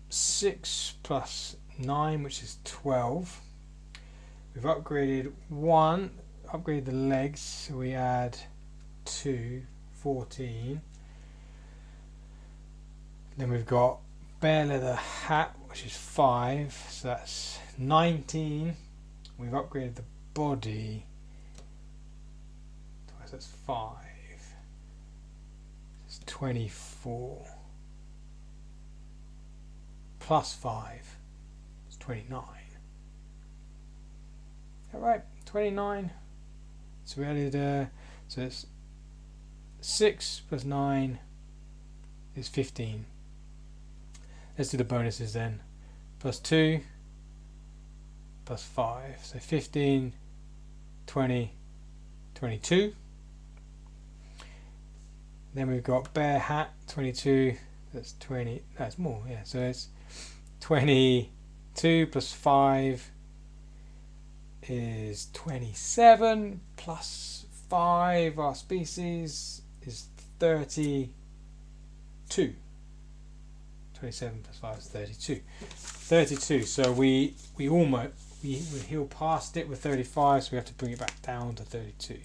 6 plus 9, which is 12. We've upgraded the legs, so we add 2, 14. Then we've got bear leather hat, which is 5, so that's 19. We've upgraded the body, so that's 5. It's 24. Plus 5, it's 29. Alright, 29. So we added, so it's 6 plus 9 is 15. Let's do the bonuses then. Plus 2, plus 5. So 15, 20, 22. Then we've got bear hat, 22. That's 20. That's more, yeah. So it's 22 plus 5 is 27. Plus 5, our species, is 32. 27 plus 5 is 32. 32. So we heal past it with 35, so we have to bring it back down to 32.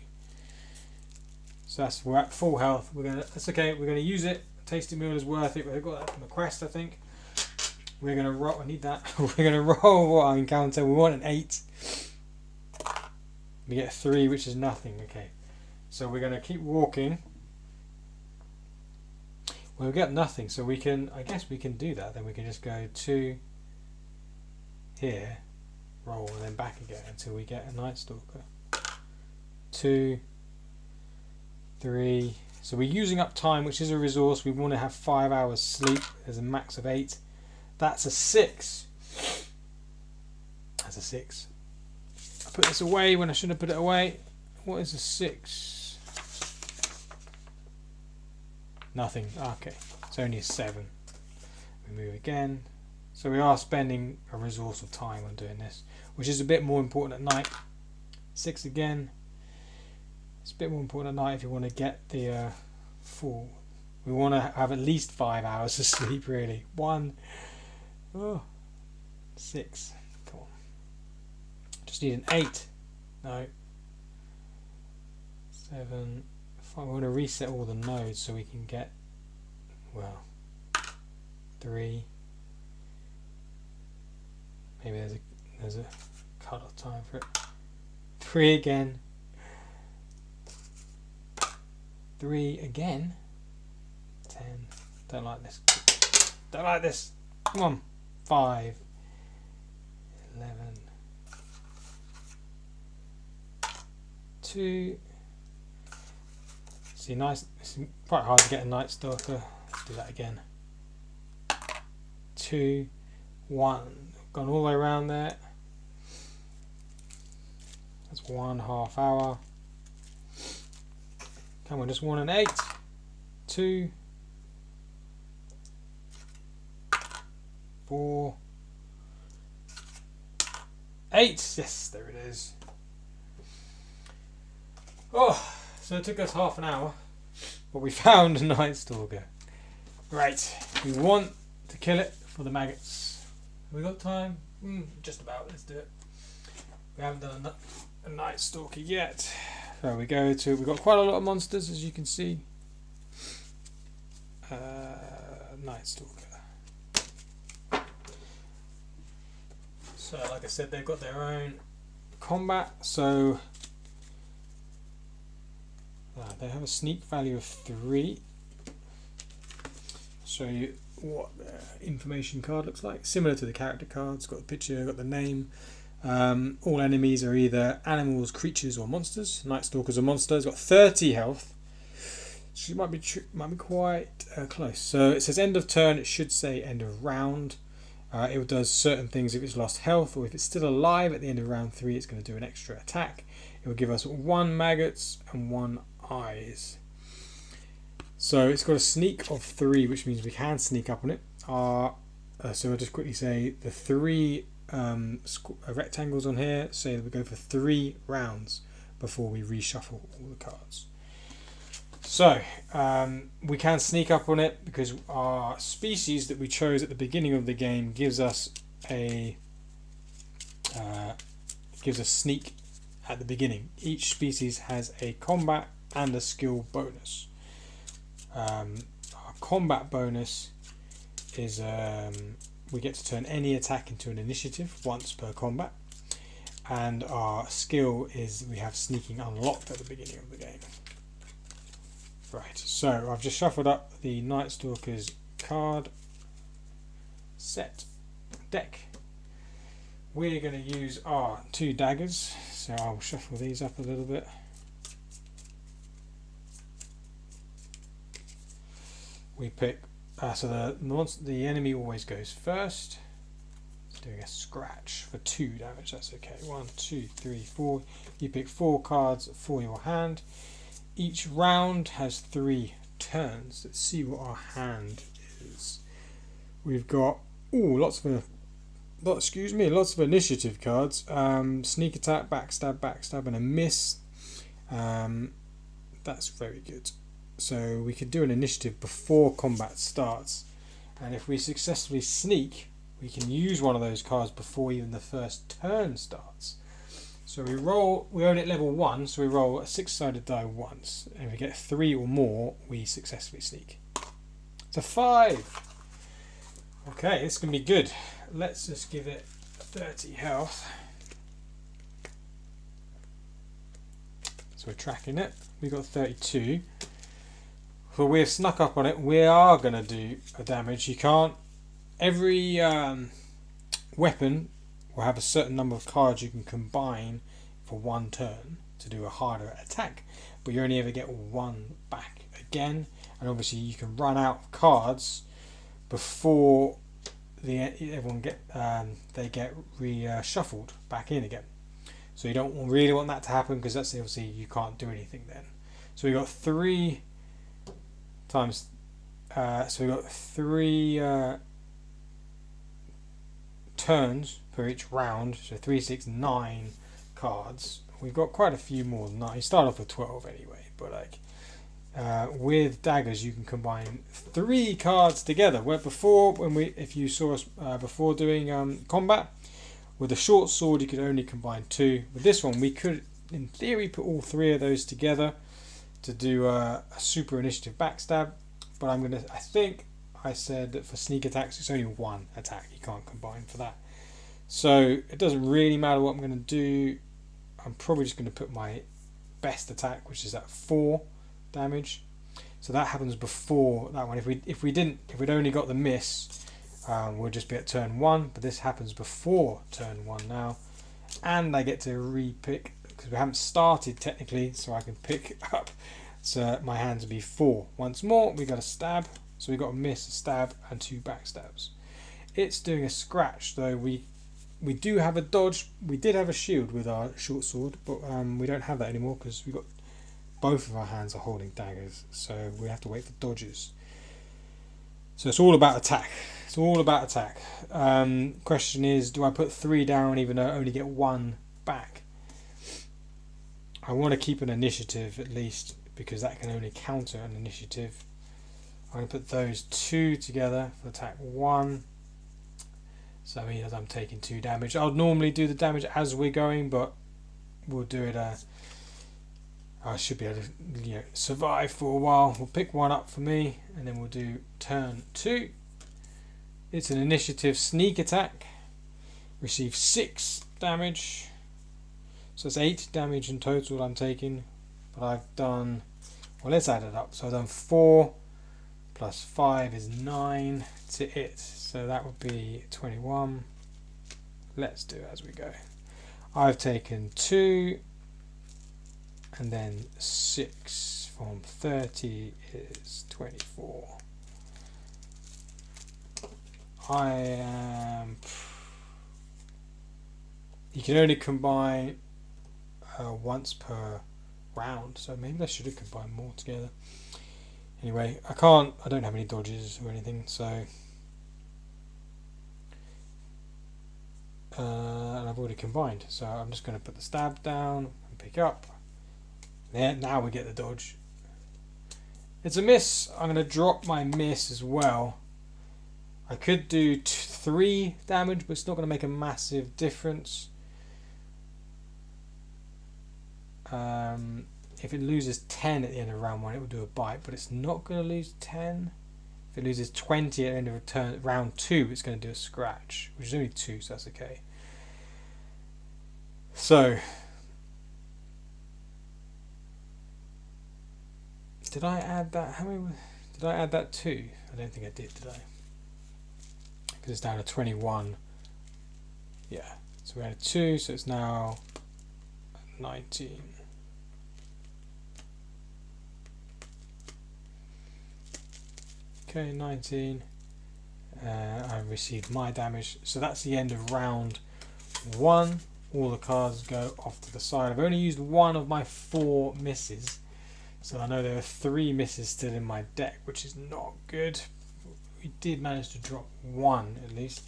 So we're at full health. That's okay. We're gonna use it. Tasty meal is worth it. We've got that from the quest, I think. We're gonna roll. I need that. We're gonna roll what I encounter. We want an 8. We get 3, which is nothing. Okay. So we're gonna keep walking. Well, we get nothing, so we can. I guess we can do that. Then we can just go to here, roll, and then back again until we get a Night Stalker. 2, 3. So we're using up time, which is a resource. We want to have 5 hours sleep. There's a max of 8. That's a 6. That's a 6. I put this away when I shouldn't have put it away. What is a 6? Nothing. Okay. It's only a 7. We move again. So we are spending a resource of time on doing this, which is a bit more important at night. 6 again. It's a bit more important at night if you want to get the full. We want to have at least 5 hours of sleep, really. 1. Oh, 6. Come on. Just need an 8. No. 7. I want to reset all the nodes so we can get, well, 3. Maybe there's a cut-off time for it. 3 again. 3 again. 10. Don't like this. Don't like this. Come on. 5. 11. 2. See, nice. It's quite hard to get a Night Stalker. Let's do that again. 2. 1. Gone all the way around there. That's 1.5 hour. Come on, just 1 and 8. 2. 4. 8. Yes, there it is. Oh, so it took us half an hour, but we found a Night Stalker. Right, we want to kill it for the maggots. Have we got time? Just about. Let's do it. We haven't done a Night Stalker yet. So we go to. We've got quite a lot of monsters, as you can see. Night Stalker. So, like I said, they've got their own combat. So they have a sneak value of 3. Show you what the information card looks like. Similar to the character cards. Got the picture, got the name. All enemies are either animals, creatures, or monsters. Night Stalker's a monster. It's got 30 health. She might be quite close. So it says end of turn. It should say end of round. It does certain things if it's lost health, or if it's still alive at the end of round 3, it's going to do an extra attack. It will give us 1 maggots and 1 eyes. So it's got a sneak of 3, which means we can sneak up on it. So I'll just quickly say the 3 rectangles on here say that we go for 3 rounds before we reshuffle all the cards. So we can sneak up on it because our species that we chose at the beginning of the game gives us a sneak at the beginning. Each species has a combat and a skill bonus. Our combat bonus is we get to turn any attack into an initiative once per combat, and our skill is we have sneaking unlocked at the beginning of the game. Right, so I've just shuffled up the Night Stalker's card set deck. We're going to use our 2 daggers, so I'll shuffle these up a little bit. We pick, so the enemy always goes first. It's doing a scratch for 2 damage, that's okay. 1, 2, 3, 4. You pick 4 cards for your hand. Each round has 3 turns. Let's see what our hand is. We've got lots of initiative cards. Sneak attack, backstab, and a miss. That's very good. So we could do an initiative before combat starts, and if we successfully sneak, we can use one of those cards before even the first turn starts. So we roll, we own it level 1, so we roll a 6-sided die once. And if we get 3 or more, we successfully sneak. It's a 5. Okay, this is going to be good. Let's just give it 30 health. So we're tracking it. We got 32. So we have snuck up on it. We are going to do a damage. You can't. Every weapon will have a certain number of cards you can combine for one turn to do a harder attack, but you only ever get one back again. And obviously you can run out of cards before everyone get reshuffled back in again. So you don't really want that to happen, because that's obviously you can't do anything then. So we got 3 times. So we got 3 turns per each round. So 3, 6, 9 cards. We've got quite a few more than that. You start off with 12 anyway, but like with daggers you can combine 3 cards together. Where before, if you saw us before doing combat, with a short sword you could only combine 2. With this one we could in theory put all 3 of those together to do a super initiative backstab, but I think I said that for sneak attacks it's only 1 attack, you can't combine for that. So it doesn't really matter what I'm going to do. I'm probably just going to put my best attack, which is at 4 damage. So that happens before that one. If we'd only got the miss, we'll just be at turn 1. But this happens before turn 1 now, and I get to re-pick because we haven't started technically, so I can pick up. So my hands will be 4. Once more, we got a stab. So we got a miss, a stab, and 2 backstabs. It's doing a scratch though. We do have a dodge. We did have a shield with our short sword, but we don't have that anymore because we got both of our hands are holding daggers, so we have to wait for dodges. So it's all about attack. It's all about attack. Question is, do I put 3 down even though I only get 1 back? I want to keep an initiative at least, because that can only counter an initiative. I'm going to put those 2 together for attack 1. So that means I'm taking 2 damage. I'll normally do the damage as we're going, but we'll do it. I should be able to survive for a while. We'll pick 1 up for me, and then we'll do turn 2. It's an initiative sneak attack. Receive 6 damage. So it's 8 damage in total I'm taking. But I've done, well, let's add it up. So I've done 4 plus 5 is 9 to it. So that would be 21. Let's do it as we go. I've taken 2 and then 6 from 30 is 24. You can only combine once per round, so maybe I should have combined more together. Anyway, I don't have any dodges or anything, so and I've already combined, so I'm just going to put the stab down and pick up. There, now we get the dodge. It's a miss. I'm going to drop my miss as well. I could do 3 damage, but it's not going to make a massive difference. If it loses 10 at the end of round 1, it will do a bite, but it's not going to lose 10. If it loses 20 at the end of round 2, it's going to do a scratch, which is only 2, so that's okay. So, did I add that? How many did I add that to? I don't think I did I? Because it's down to 21. Yeah, so we added 2, so it's now 19. Okay, 19. I received my damage, so that's the end of round 1. All the cards go off to the side. I've only used 1 of my 4 misses, so I know there are 3 misses still in my deck, which is not good. We did manage to drop 1 at least.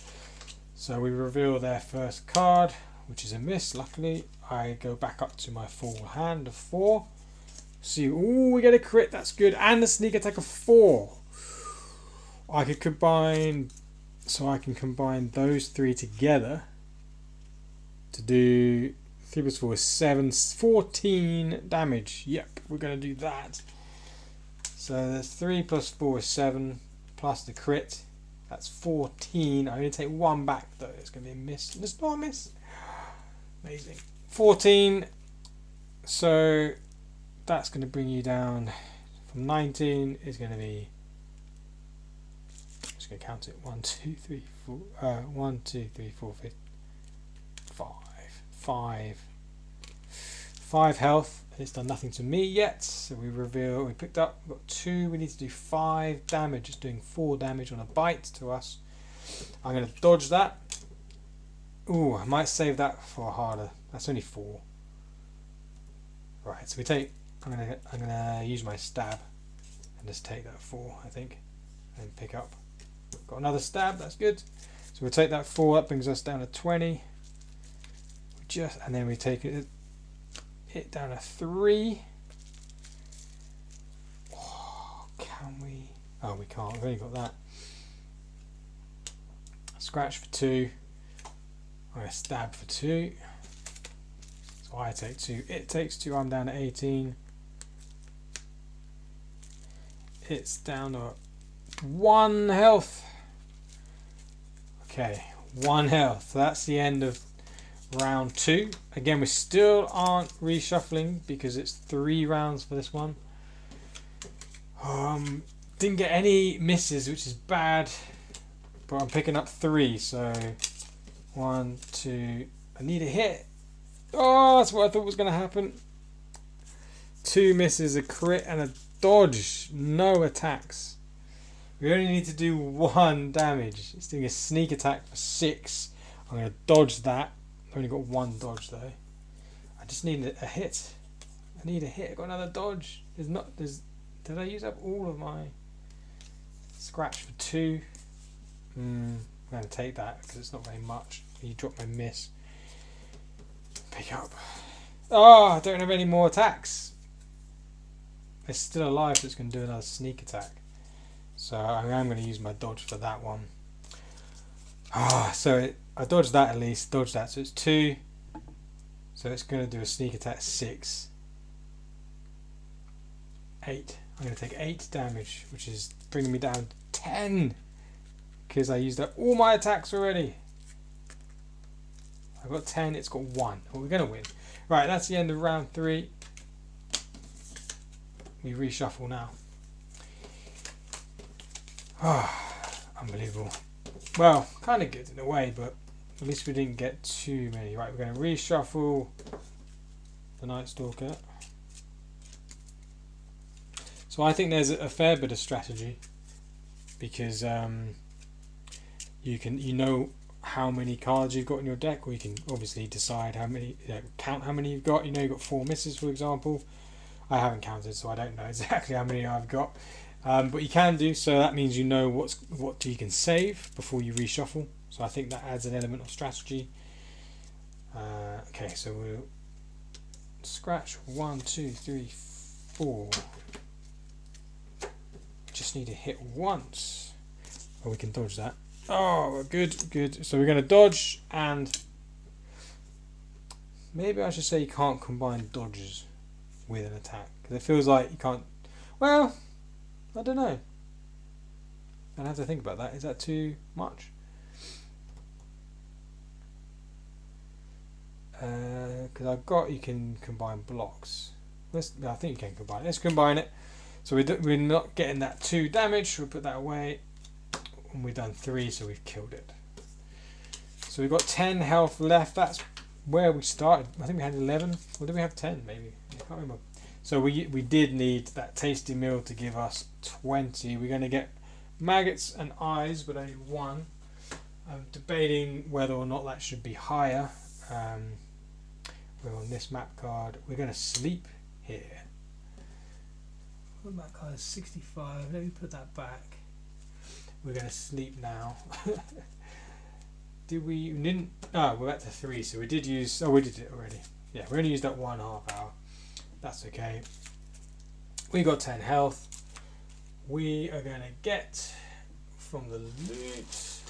So we reveal their first card, which is a miss. Luckily, I go back up to my full hand of 4. See, ooh, we get a crit. That's good, and a sneak attack of 4. I could combine, so I can combine those 3 together to do 3 plus 4 is 7. 14 damage. Yep, we're going to do that. So there's 3 plus 4 is 7. Plus the crit. That's 14. I only take 1 back though. It's going to be a miss. It's not a miss. Amazing. 14. So that's going to bring you down from 19 is going to be, I'm just going to count it, 1, 2, 3, 4, 1, 2, 3, 4, 5. 5 health. It's done nothing to me yet, so we reveal, we picked up, we've got 2, we need to do 5 damage. It's doing 4 damage on a bite to us. I'm going to dodge that. Ooh, I might save that for harder. That's only 4. Right, so we take, I'm gonna use my stab and just take that 4, I think, and pick up. Got another stab, that's good. So we'll take that 4, that brings us down to 20. And then we take it down to 3. Oh, can we? Oh, we can't. We've only got that. Scratch for 2. I'm going to stab for 2. So I take 2. It takes 2. I'm down to 18. It's down to 1 health. Okay, 1 health. So that's the end of round 2. Again, we still aren't reshuffling because it's 3 rounds for this one. Didn't get any misses, which is bad, but I'm picking up 3. So 1, 2. I need a hit. Oh, that's what I thought was going to happen. 2 misses, a crit, and a dodge. No attacks. We only need to do 1 damage. It's doing a sneak attack for 6. I'm going to dodge that. I've only got 1 dodge though. I just need a hit. I need a hit. I got another dodge. Did I use up all of my scratch for 2? I'm going to take that because it's not very much. You drop my miss. Pick up. Oh, I don't have any more attacks. It's still alive, so it's going to do another sneak attack. So I am going to use my dodge for that one. I dodged that at least, dodged that, so it's 2. So it's going to do a sneak attack 6. 8. I'm going to take 8 damage, which is bringing me down 10. Because I used up all my attacks already. I've got 10, it's got 1. Well, we're going to win. Right, that's the end of round 3. We reshuffle now. Unbelievable. Well, kind of good in a way, but at least we didn't get too many. Right, we're going to reshuffle the Night Stalker. So I think there's a fair bit of strategy because you know how many cards you've got in your deck, or you can obviously decide how many, count how many you've got. You know you've got 4 misses, for example. I haven't counted, so I don't know exactly how many I've got. But you can do, so that means you know what you can save before you reshuffle. So I think that adds an element of strategy. Okay, so we'll scratch 1, 2, 3, 4. Just need to hit once. Oh, we can dodge that. Oh, good. So we're going to dodge, and maybe I should say you can't combine dodges with an attack, because it feels like you can't. Well, I don't know. I'd have to think about that. Is that too much? Because I've got, you can combine blocks. I think you can combine it. Let's combine it. So we're not getting that 2 damage. We'll put that away. And we've done 3, so we've killed it. So we've got 10 health left. That's where we started. I think we had 11. Or did we have 10 maybe? I can't remember. So we did need that tasty meal to give us 20. We're going to get maggots and eyes, but only 1. I'm debating whether or not that should be higher. We're on this map card. We're going to sleep here. What map card is 65? Let me put that back. We're going to sleep now. Didn't? Oh, we're back to 3. So we did use. Oh, we did it already. Yeah, we only used that 1.5 hour. That's okay. We got 10 health. We are going to get from the loot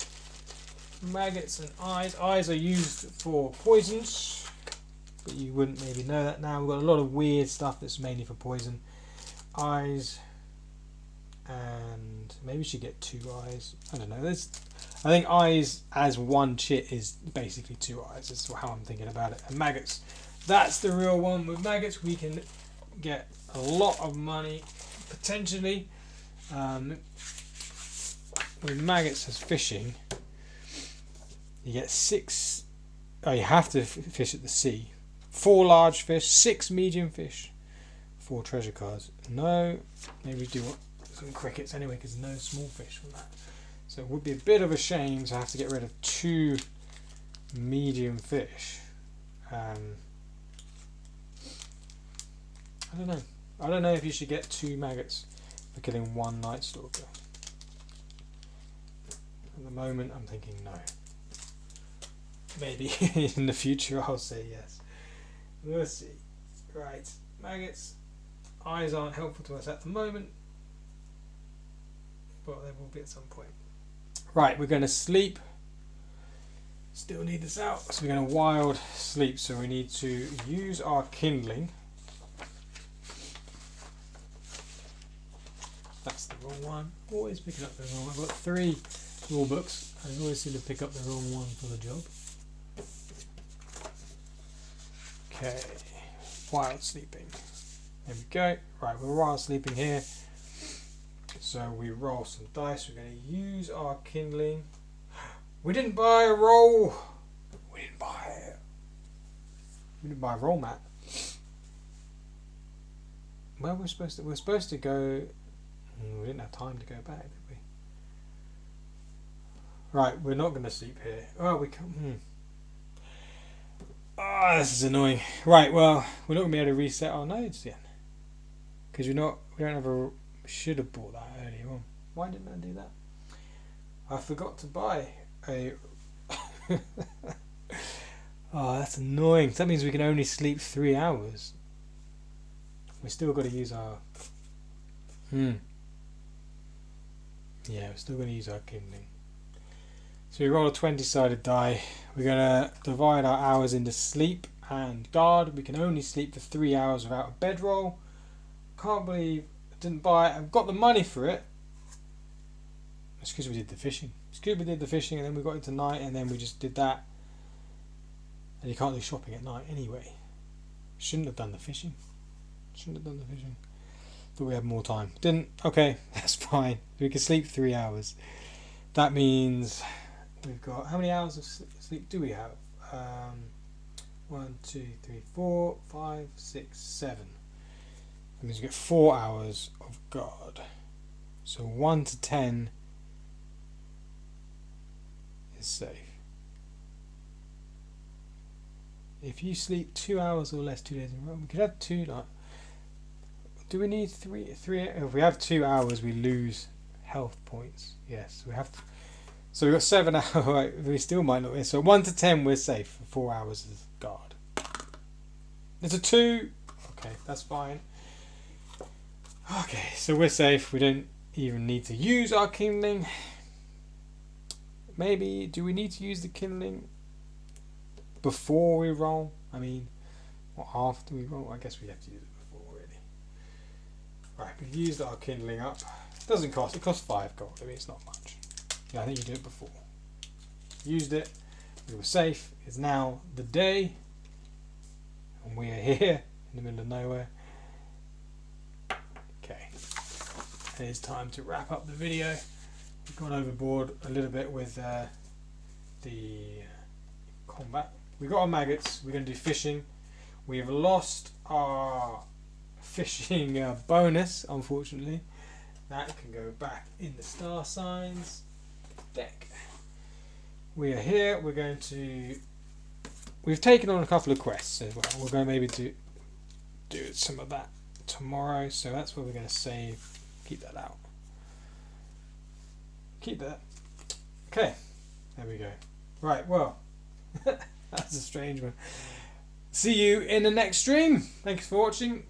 maggots and eyes. Eyes are used for poisons. but you wouldn't maybe know that now. We've got a lot of weird stuff that's mainly for poison. Eyes, and maybe we should get 2 eyes. I don't know. I think eyes as one chit is basically 2 eyes. That's how I'm thinking about it. And maggots, that's the real one. With maggots, we can get a lot of money potentially. With maggots as fishing, you get 6. Oh, you have to fish at the sea. 4 large fish, 6 medium fish, 4 treasure cards. No, maybe we do want some crickets anyway, because no small fish from that. So it would be a bit of a shame to have to get rid of 2 medium fish. I don't know. I don't know if you should get 2 maggots for killing 1 night stalker. At the moment, I'm thinking no. Maybe in the future I'll say yes. We'll see. Right, maggots. Eyes aren't helpful to us at the moment, but they will be at some point. Right, we're going to sleep. Still need this out, so we're going to wild sleep. So we need to use our kindling. That's the wrong one. Always picking up the wrong one. I've got 3 rule books. I always seem to pick up the wrong one for the job. Okay, wild sleeping. There we go. Right, we're wild sleeping here. So we roll some dice. We're going to use our kindling. We didn't buy a roll. We didn't buy a roll mat. Well, we're supposed to go. We didn't have time to go back, did we? Right, we're not going to sleep here. Oh, we can. Ah, this is annoying. Right, well, we're not going to be able to reset our nodes yet. Because we don't have a... Should have bought that earlier on. Why didn't I do that? I forgot to buy a... Oh, that's annoying. That means we can only sleep 3 hours. We still got to use our... Yeah, we're still going to use our kindling. So we roll a 20-sided die. We're going to divide our hours into sleep and guard. We can only sleep for 3 hours without a bedroll. Can't believe I didn't buy it. I've got the money for it. It's because we did the fishing. It's because we did the fishing and then we got into night and then we just did that. And you can't do shopping at night anyway. Shouldn't have done the fishing. Thought we had more time. Didn't. Okay, that's fine. We can sleep 3 hours. That means we've got... How many hours of sleep do we have? 1, 2, 3, 4, 5, 6, 7. That means we get 4 hours of guard. So 1 to 10 is safe. If you sleep 2 hours or less 2 days in a row, we could have 2 like... Do we need 3? If we have 2 hours, we lose health points. Yes, we have to. So we've got 7 hours. Right, we still might not. So 1 to 10, we're safe for 4 hours as guard. It's a 2. Okay, that's fine. Okay, so we're safe. We don't even need to use our kindling. Maybe, do we need to use the kindling before we roll? I mean, or after we roll? I guess we have to use it before, really. Right, we've used our kindling up. It doesn't cost, it costs 5 gold. I mean, it's not much. Yeah, I think you do it before. Used it. We were safe. It's now the day. And we are here in the middle of nowhere. Okay. It is time to wrap up the video. We've gone overboard a little bit with the combat. We got our maggots. We're going to do fishing. We have lost our fishing bonus, unfortunately. That can go back in the star signs deck. We are here. We're going to... We've taken on a couple of quests as well. We're going to maybe do some of that tomorrow. So that's where we're going to save. Keep that out. Keep that. Okay. There we go. Right, well. That's a strange one. See you in the next stream. Thanks for watching.